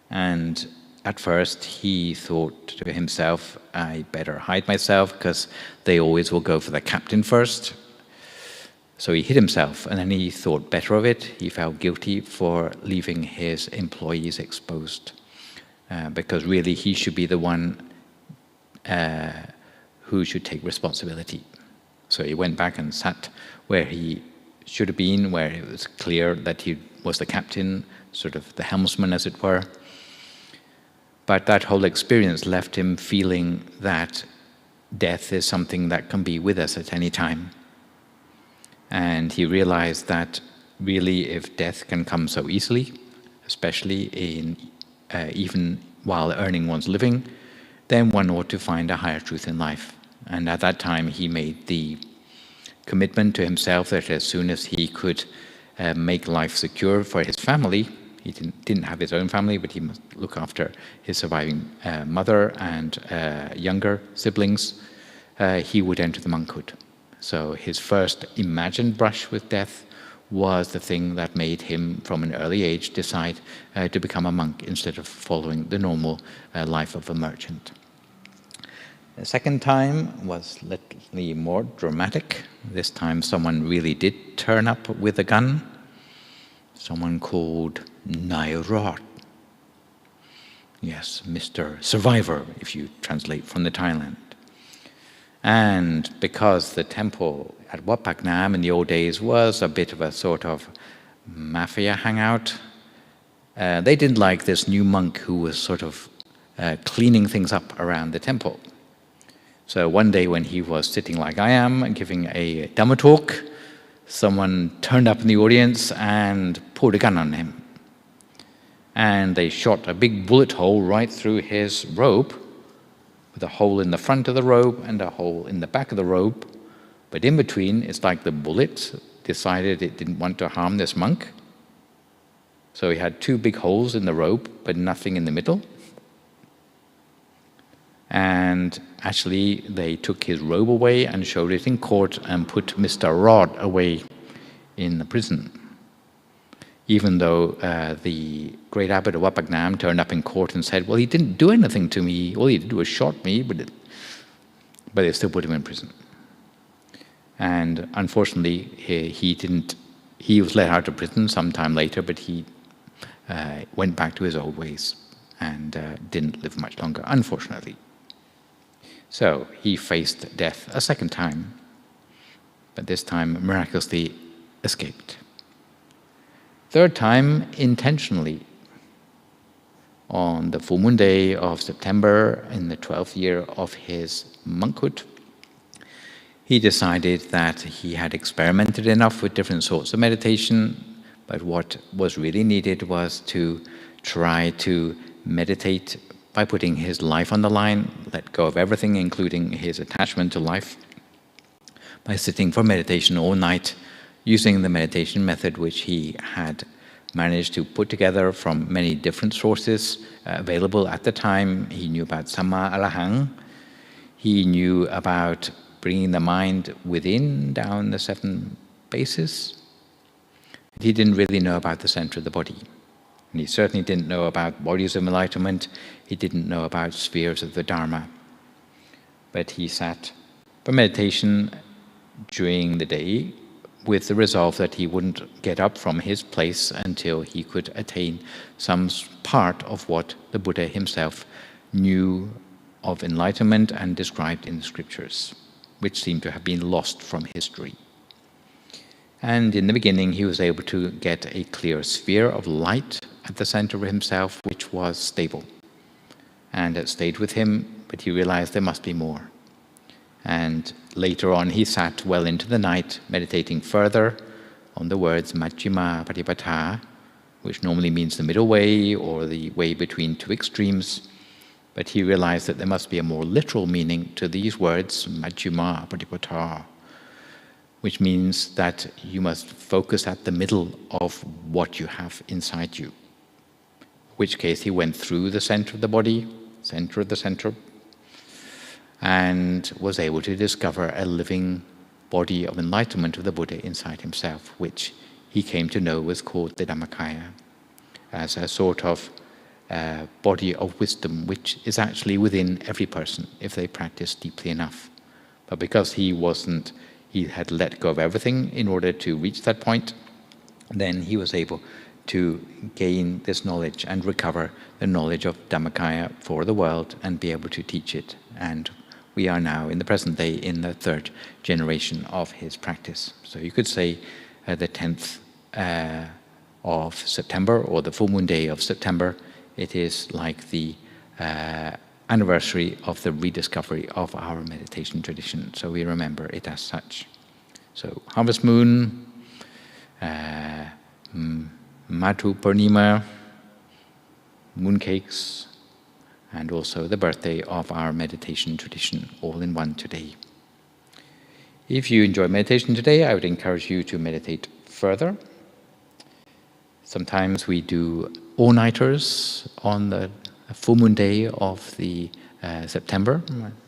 And at first he thought to himself, I better hide myself because they always will go for the captain first. So he hid himself, and then he thought better of it. He felt guilty for leaving his employees exposed, because really he should be the one who should take responsibility. So he went back and sat where he should have been, where it was clear that he was the captain, sort of the helmsman, as it were. But that whole experience left him feeling that death is something that can be with us at any time. And he realized that really, if death can come so easily, especially in even while earning one's living, then one ought to find a higher truth in life. And at that time he made the commitment to himself that as soon as he could make life secure for his family, he didn't have his own family, but he must look after his surviving mother and younger siblings, he would enter the monkhood. So his first imagined brush with death was the thing that made him, from an early age, decide to become a monk instead of following the normal life of a merchant. The second time was slightly more dramatic. This time someone really did turn up with a gun. Someone called Nairot. Yes, Mr. Survivor, if you translate from the Thailand. And because the temple at Wat Phak Nam in the old days was a bit of a sort of mafia hangout, they didn't like this new monk who was sort of cleaning things up around the temple. So one day when he was sitting like I am, giving a Dhamma talk, someone turned up in the audience and pulled a gun on him. And they shot a big bullet hole right through his robe, with a hole in the front of the robe and a hole in the back of the robe. But in between, it's like the bullet decided it didn't want to harm this monk. So he had 2 big holes in the robe, but nothing in the middle. And actually, they took his robe away and showed it in court and put Mr. Rod away in the prison. even though the great abbot of Wat Phak Nam turned up in court and said, well, he didn't do anything to me, all he did was shot me, but they still put him in prison. And unfortunately, he was let out of prison sometime later, but he went back to his old ways and didn't live much longer, unfortunately. So he faced death a second time, but this time miraculously escaped. Third time, intentionally, on the full moon day of September, in the 12th year of his monkhood, he decided that he had experimented enough with different sorts of meditation, but what was really needed was to try to meditate by putting his life on the line, let go of everything, including his attachment to life, by sitting for meditation all night, using the meditation method which he had managed to put together from many different sources available at the time. He knew about Samma Arahang. He knew about bringing the mind within, down the 7 bases. He didn't really know about the center of the body. And he certainly didn't know about bodies of enlightenment. He didn't know about spheres of the Dharma. But he sat for meditation during the day with the resolve that he wouldn't get up from his place until he could attain some part of what the Buddha himself knew of enlightenment and described in the scriptures, which seemed to have been lost from history. And in the beginning, he was able to get a clear sphere of light at the center of himself, which was stable. And it stayed with him, but he realized there must be more. And later on, he sat well into the night, meditating further on the words Majjhima Patipatha, which normally means the middle way or the way between two extremes. But he realized that there must be a more literal meaning to these words, Majjhima Patipatha, which means that you must focus at the middle of what you have inside you. In which case he went through the center of the body, center of the center, and was able to discover a living body of enlightenment of the Buddha inside himself, which he came to know was called the Dhammakaya, as a sort of body of wisdom, which is actually within every person if they practice deeply enough. But because he had let go of everything in order to reach that point, then he was able to gain this knowledge and recover the knowledge of Dhammakaya for the world and be able to teach it. And we are now, in the present day, in the 3rd generation of his practice. So you could say the 10th of September, or the full moon day of September, it is like the anniversary of the rediscovery of our meditation tradition. So we remember it as such. So harvest moon, Madhu Purnima, mooncakes, and also the birthday of our meditation tradition, all in one today. If you enjoy meditation today, I would encourage you to meditate further. Sometimes we do all-nighters on the full moon day of the September,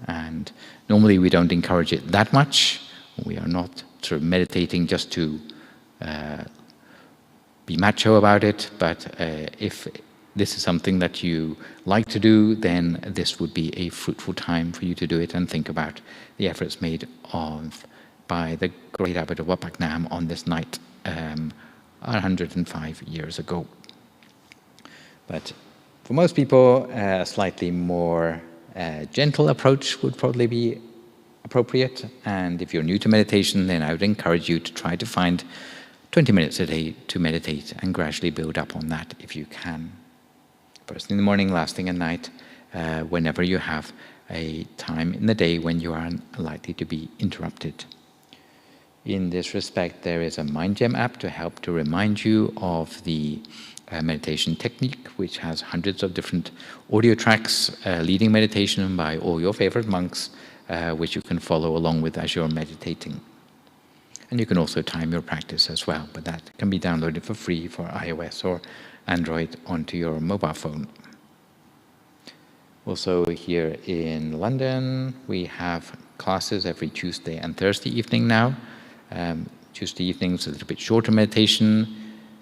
and normally we don't encourage it that much. We are not sort of meditating just to be macho about it, but if this is something that you like to do, then this would be a fruitful time for you to do it and think about the efforts made by the great abbot of Wat Phak Nam on this night 105 years ago. But for most people, a slightly more gentle approach would probably be appropriate. And if you're new to meditation, then I would encourage you to try to find 20 minutes a day to meditate and gradually build up on that if you can. First thing in the morning, last thing at night, whenever you have a time in the day when you are unlikely to be interrupted. In this respect, there is a MindGem app to help to remind you of the meditation technique, which has hundreds of different audio tracks leading meditation by all your favorite monks, which you can follow along with as you're meditating. And you can also time your practice as well, but that can be downloaded for free for iOS or Android onto your mobile phone. Also here in London, we have classes every Tuesday and Thursday evening now. Tuesday evenings a little bit shorter meditation,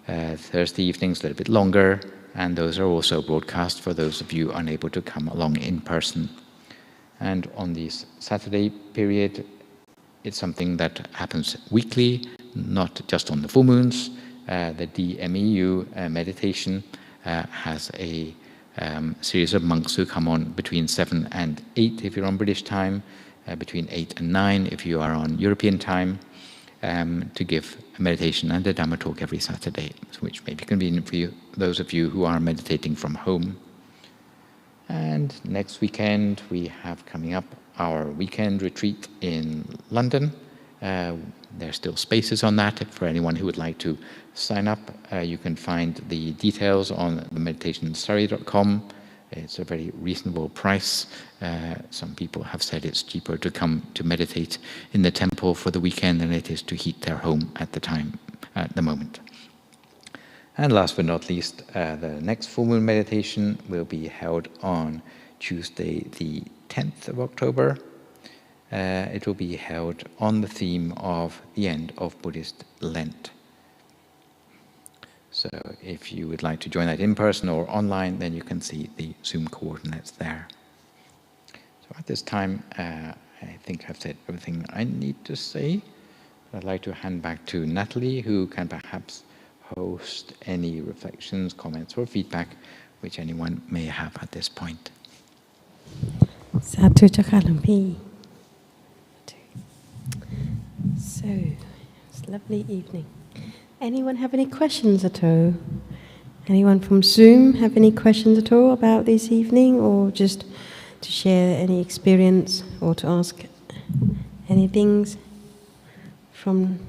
Thursday evenings, a little bit longer, and those are also broadcast for those of you unable to come along in person. And on this Saturday period, it's something that happens weekly, not just on the full moons. The DMEU meditation has a series of monks who come on between 7 and 8 if you're on British time, between 8 and 9 if you are on European time, to give a meditation and a Dhamma talk every Saturday, which may be convenient for you, those of you who are meditating from home. And next weekend we have coming up our weekend retreat in London. There are still spaces on that for anyone who would like to sign up. You can find the details on the meditationsurrey.com. It's a very reasonable price. Some people have said it's cheaper to come to meditate in the temple for the weekend than it is to heat their home at the moment. And last but not least, the next full moon meditation will be held on Tuesday the 10th of October. It will be held on the theme of the end of Buddhist Lent. So if you would like to join that in person or online, then you can see the Zoom coordinates there. So at this time, I think I've said everything I need to say. I'd like to hand back to Natalie, who can perhaps host any reflections, comments, or feedback which anyone may have at this point. Sadhu Chaka Lumpy. So, it's a lovely evening. Anyone have any questions at all? Anyone from Zoom have any questions at all about this evening, or just to share any experience or to ask any things from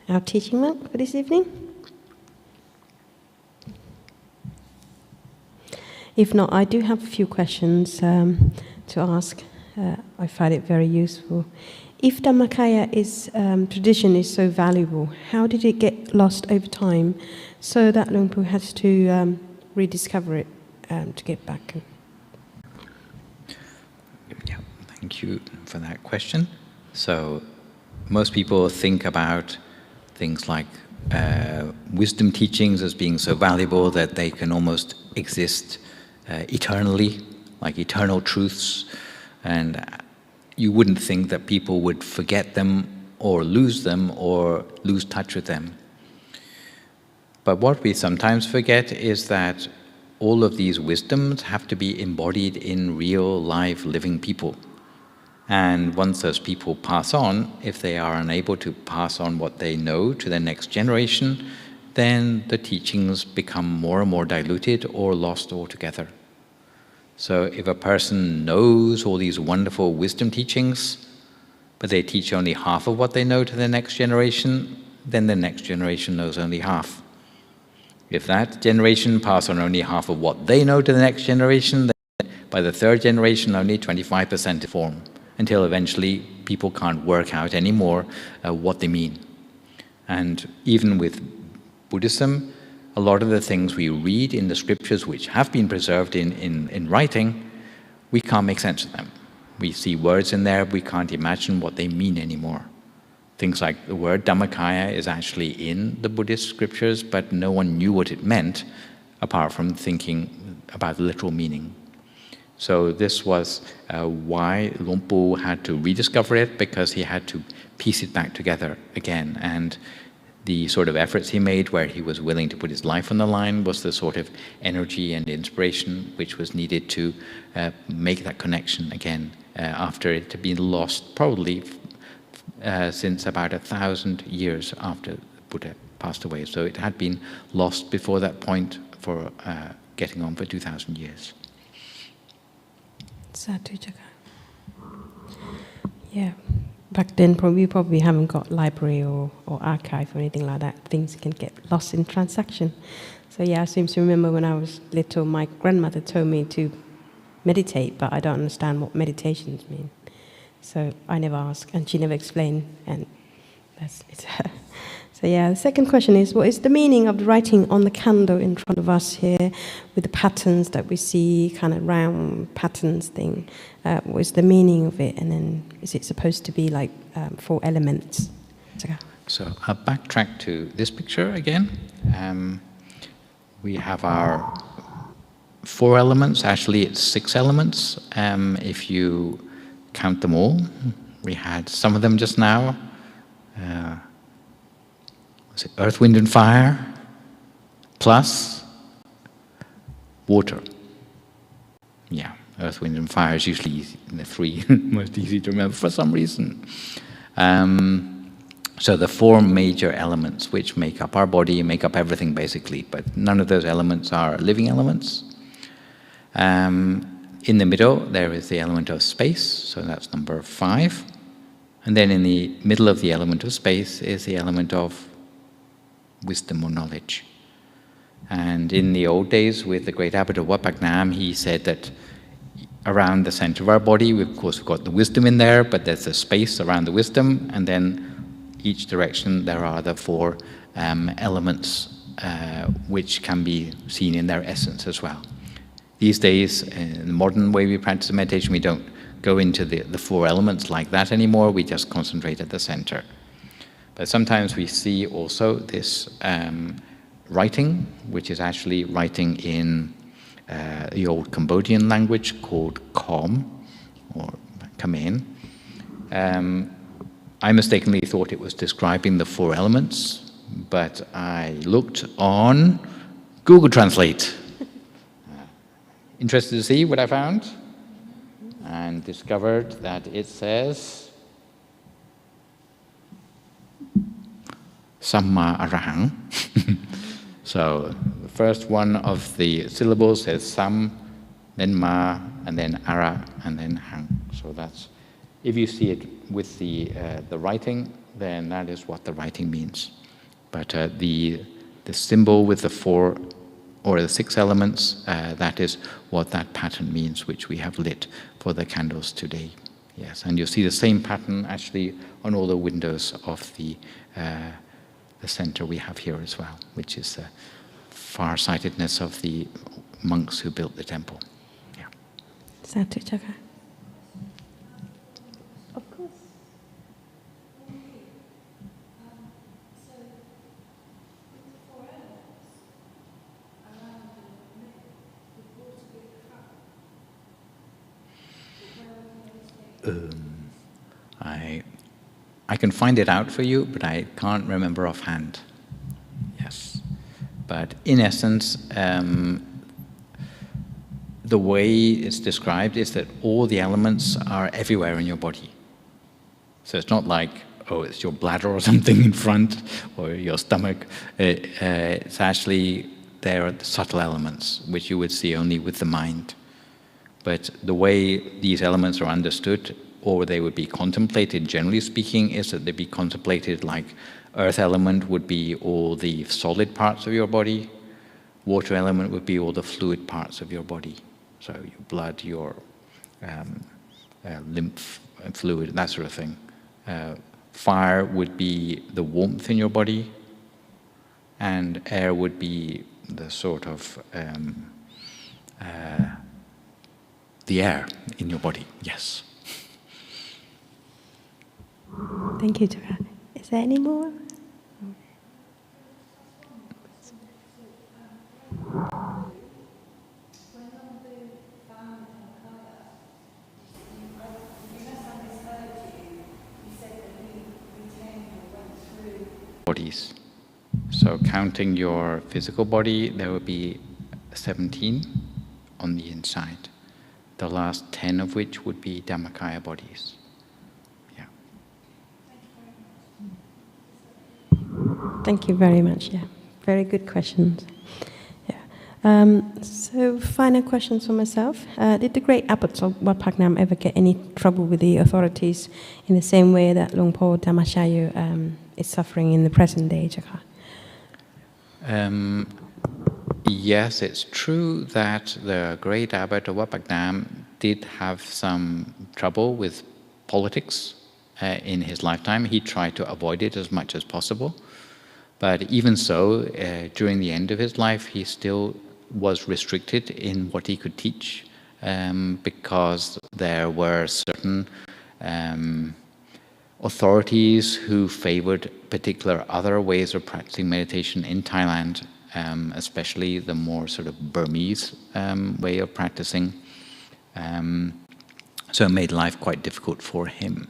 our teaching monk for this evening? If not, I do have a few questions to ask. I find it very useful. If Dhammakaya tradition is so valuable, how did it get lost over time so that Luang Pu has to rediscover it to get back? Yeah, thank you for that question. So most people think about things like wisdom teachings as being so valuable that they can almost exist eternally, like eternal truths, and you wouldn't think that people would forget them or lose touch with them. But what we sometimes forget is that all of these wisdoms have to be embodied in real, live, living people. And once those people pass on, if they are unable to pass on what they know to the next generation, then the teachings become more and more diluted or lost altogether. So if a person knows all these wonderful wisdom teachings, but they teach only half of what they know to the next generation, then the next generation knows only half. If that generation pass on only half of what they know to the next generation, then by the third generation only 25% form, until eventually people can't work out anymore what they mean. And even with Buddhism, a lot of the things we read in the scriptures which have been preserved in writing, we can't make sense of them. We see words in there, we can't imagine what they mean anymore. Things like the word Dhammakaya is actually in the Buddhist scriptures, but no one knew what it meant apart from thinking about the literal meaning. So this was why Luang Pu had to rediscover it, because he had to piece it back together again. And the sort of efforts he made where he was willing to put his life on the line was the sort of energy and inspiration which was needed to make that connection again after it had been lost probably since about 1,000 years after Buddha passed away. So it had been lost before that point for getting on for 2,000 years. Sadhu Chaka. Yeah. Back then, we probably haven't got library or archive or anything like that. Things can get lost in transaction. So yeah, I seem to remember when I was little, my grandmother told me to meditate, but I don't understand what meditations mean. So I never asked, and she never explained, and that's it. So yeah, the second question is, what is the meaning of the writing on the candle in front of us here with the patterns that we see, kind of round patterns thing? What is the meaning of it? And then is it supposed to be like 4 elements? So I'll backtrack to this picture again. We have our 4 elements. Actually, it's 6 elements if you count them all. We had some of them just now. Was it earth, wind, and fire, plus water. Yeah, earth, wind, and fire is usually easy, the 3 most easy to remember for some reason. So the 4 major elements which make up our body, make up everything basically, but none of those elements are living elements. In the middle, there is the element of space, so that's number 5. And then in the middle of the element of space is the element of wisdom or knowledge. And in the old days, with the great abbot of Wat Phak Nam, he said that around the center of our body, of course, we've got the wisdom in there, but there's a space around the wisdom, and then each direction there are the 4 elements which can be seen in their essence as well. These days, in the modern way we practice meditation, we don't go into the 4 elements like that anymore, we just concentrate at the center. But sometimes we see also this writing, which is actually writing in the old Cambodian language called Khom, or Khmer. I mistakenly thought it was describing the 4 elements, but I looked on Google Translate. Interested to see what I found? And discovered that it says Samma Arahang. So the first one of the syllables says Sam, then Ma, and then Ara, and then Hang. So that's, if you see it with the writing, then that is what the writing means. But the symbol with the 4 or the 6 elements, that is what that pattern means, which we have lit for the candles today. Yes, and you'll see the same pattern actually on all the windows of the center we have here as well, which is the far-sightedness of the monks who built the temple. Yeah. Satu Chaka. Of course. I can find it out for you, but I can't remember offhand. Yes. But in essence, the way it's described is that all the elements are everywhere in your body. So it's not like, oh, it's your bladder or something in front, or your stomach. It's actually, there are the subtle elements, which you would see only with the mind. But the way these elements are understood, or they would be contemplated, generally speaking, is that they be contemplated like earth element would be all the solid parts of your body, water element would be all the fluid parts of your body. So your blood, your lymph fluid, that sort of thing. Fire would be the warmth in your body, and air would be the sort of the air in your body, yes. Thank you, Tara. Is there any more? Bodies. So counting your physical body, there will be 17 on the inside. The last 10 of which would be Dhammakaya bodies. Yeah. Thank you very much. Yeah, very good questions. Yeah. So final questions for myself. Did the great abbots of Wat Phak Nam ever get any trouble with the authorities in the same way that Luang Por Dhammasaya is suffering in the present day, Chaka? Yes, it's true that the great abbot of Wat Phak Nam did have some trouble with politics in his lifetime. He tried to avoid it as much as possible. But even so, during the end of his life, he still was restricted in what he could teach because there were certain authorities who favored particular other ways of practicing meditation in Thailand, especially the more sort of Burmese way of practicing. So it made life quite difficult for him.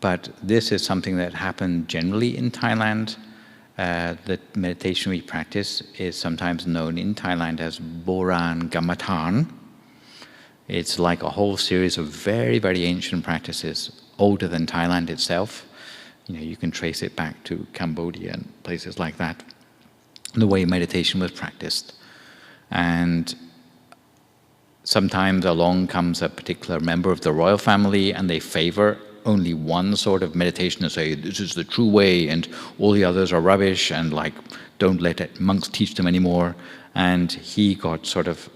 But this is something that happened generally in Thailand. The meditation we practice is sometimes known in Thailand as Boran Gammathan. It's like a whole series of very, very ancient practices, older than Thailand itself. You can trace it back to Cambodia and places like that, the way meditation was practiced. And sometimes along comes a particular member of the royal family and they favor only one sort of meditation and say, this is the true way and all the others are rubbish and don't let monks teach them anymore. And he got sort of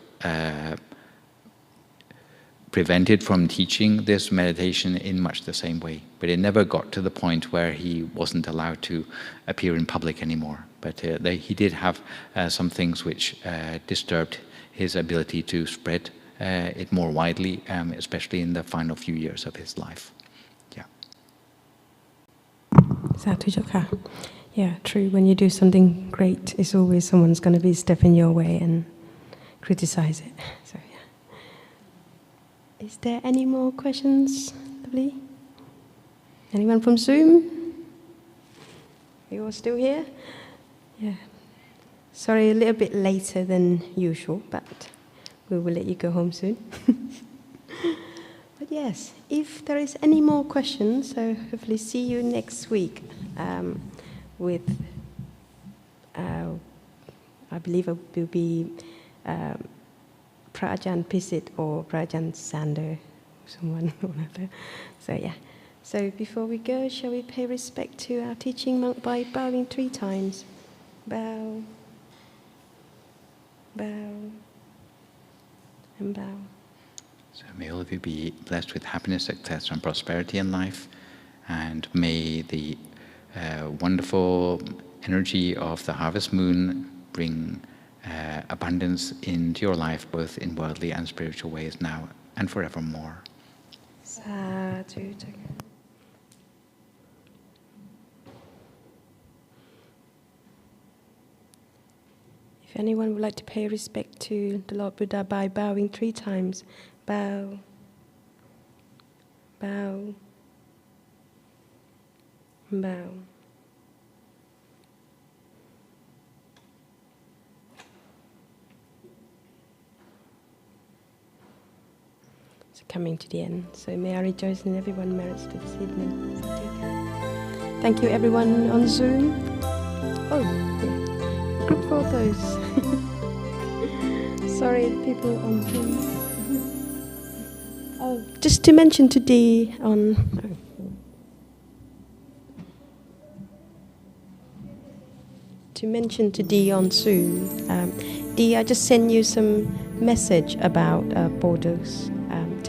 prevented from teaching this meditation in much the same way. But it never got to the point where he wasn't allowed to appear in public anymore. But he did have some things which disturbed his ability to spread it more widely, especially in the final few years of his life. Yeah. Yeah, true. When you do something great, it's always someone's going to be stepping your way and criticize it. So, yeah. Is there any more questions, lovely? Anyone from Zoom? Are you all still here? Yeah. Sorry, a little bit later than usual, but we will let you go home soon. But yes, if there is any more questions, so hopefully see you next week with, I believe it will be Prajan Pisit or Prajan Sander, someone or other. So yeah. So before we go, shall we pay respect to our teaching monk by bowing 3 times? Bow, bow, and bow. So may all of you be blessed with happiness, success, and prosperity in life, and may the wonderful energy of the harvest moon bring abundance into your life, both in worldly and spiritual ways now and forevermore. Sadhu. If anyone would like to pay respect to the Lord Buddha by bowing 3 times, bow, bow, bow. So coming to the end. So may I rejoice in everyone merits to this evening. Thank you everyone on Zoom. Oh, yeah. Group photos. Sorry, people on Zoom. Oh, just to mention to Dee on. To mention to Dee on Zoom. Dee, I just sent you some message about borders.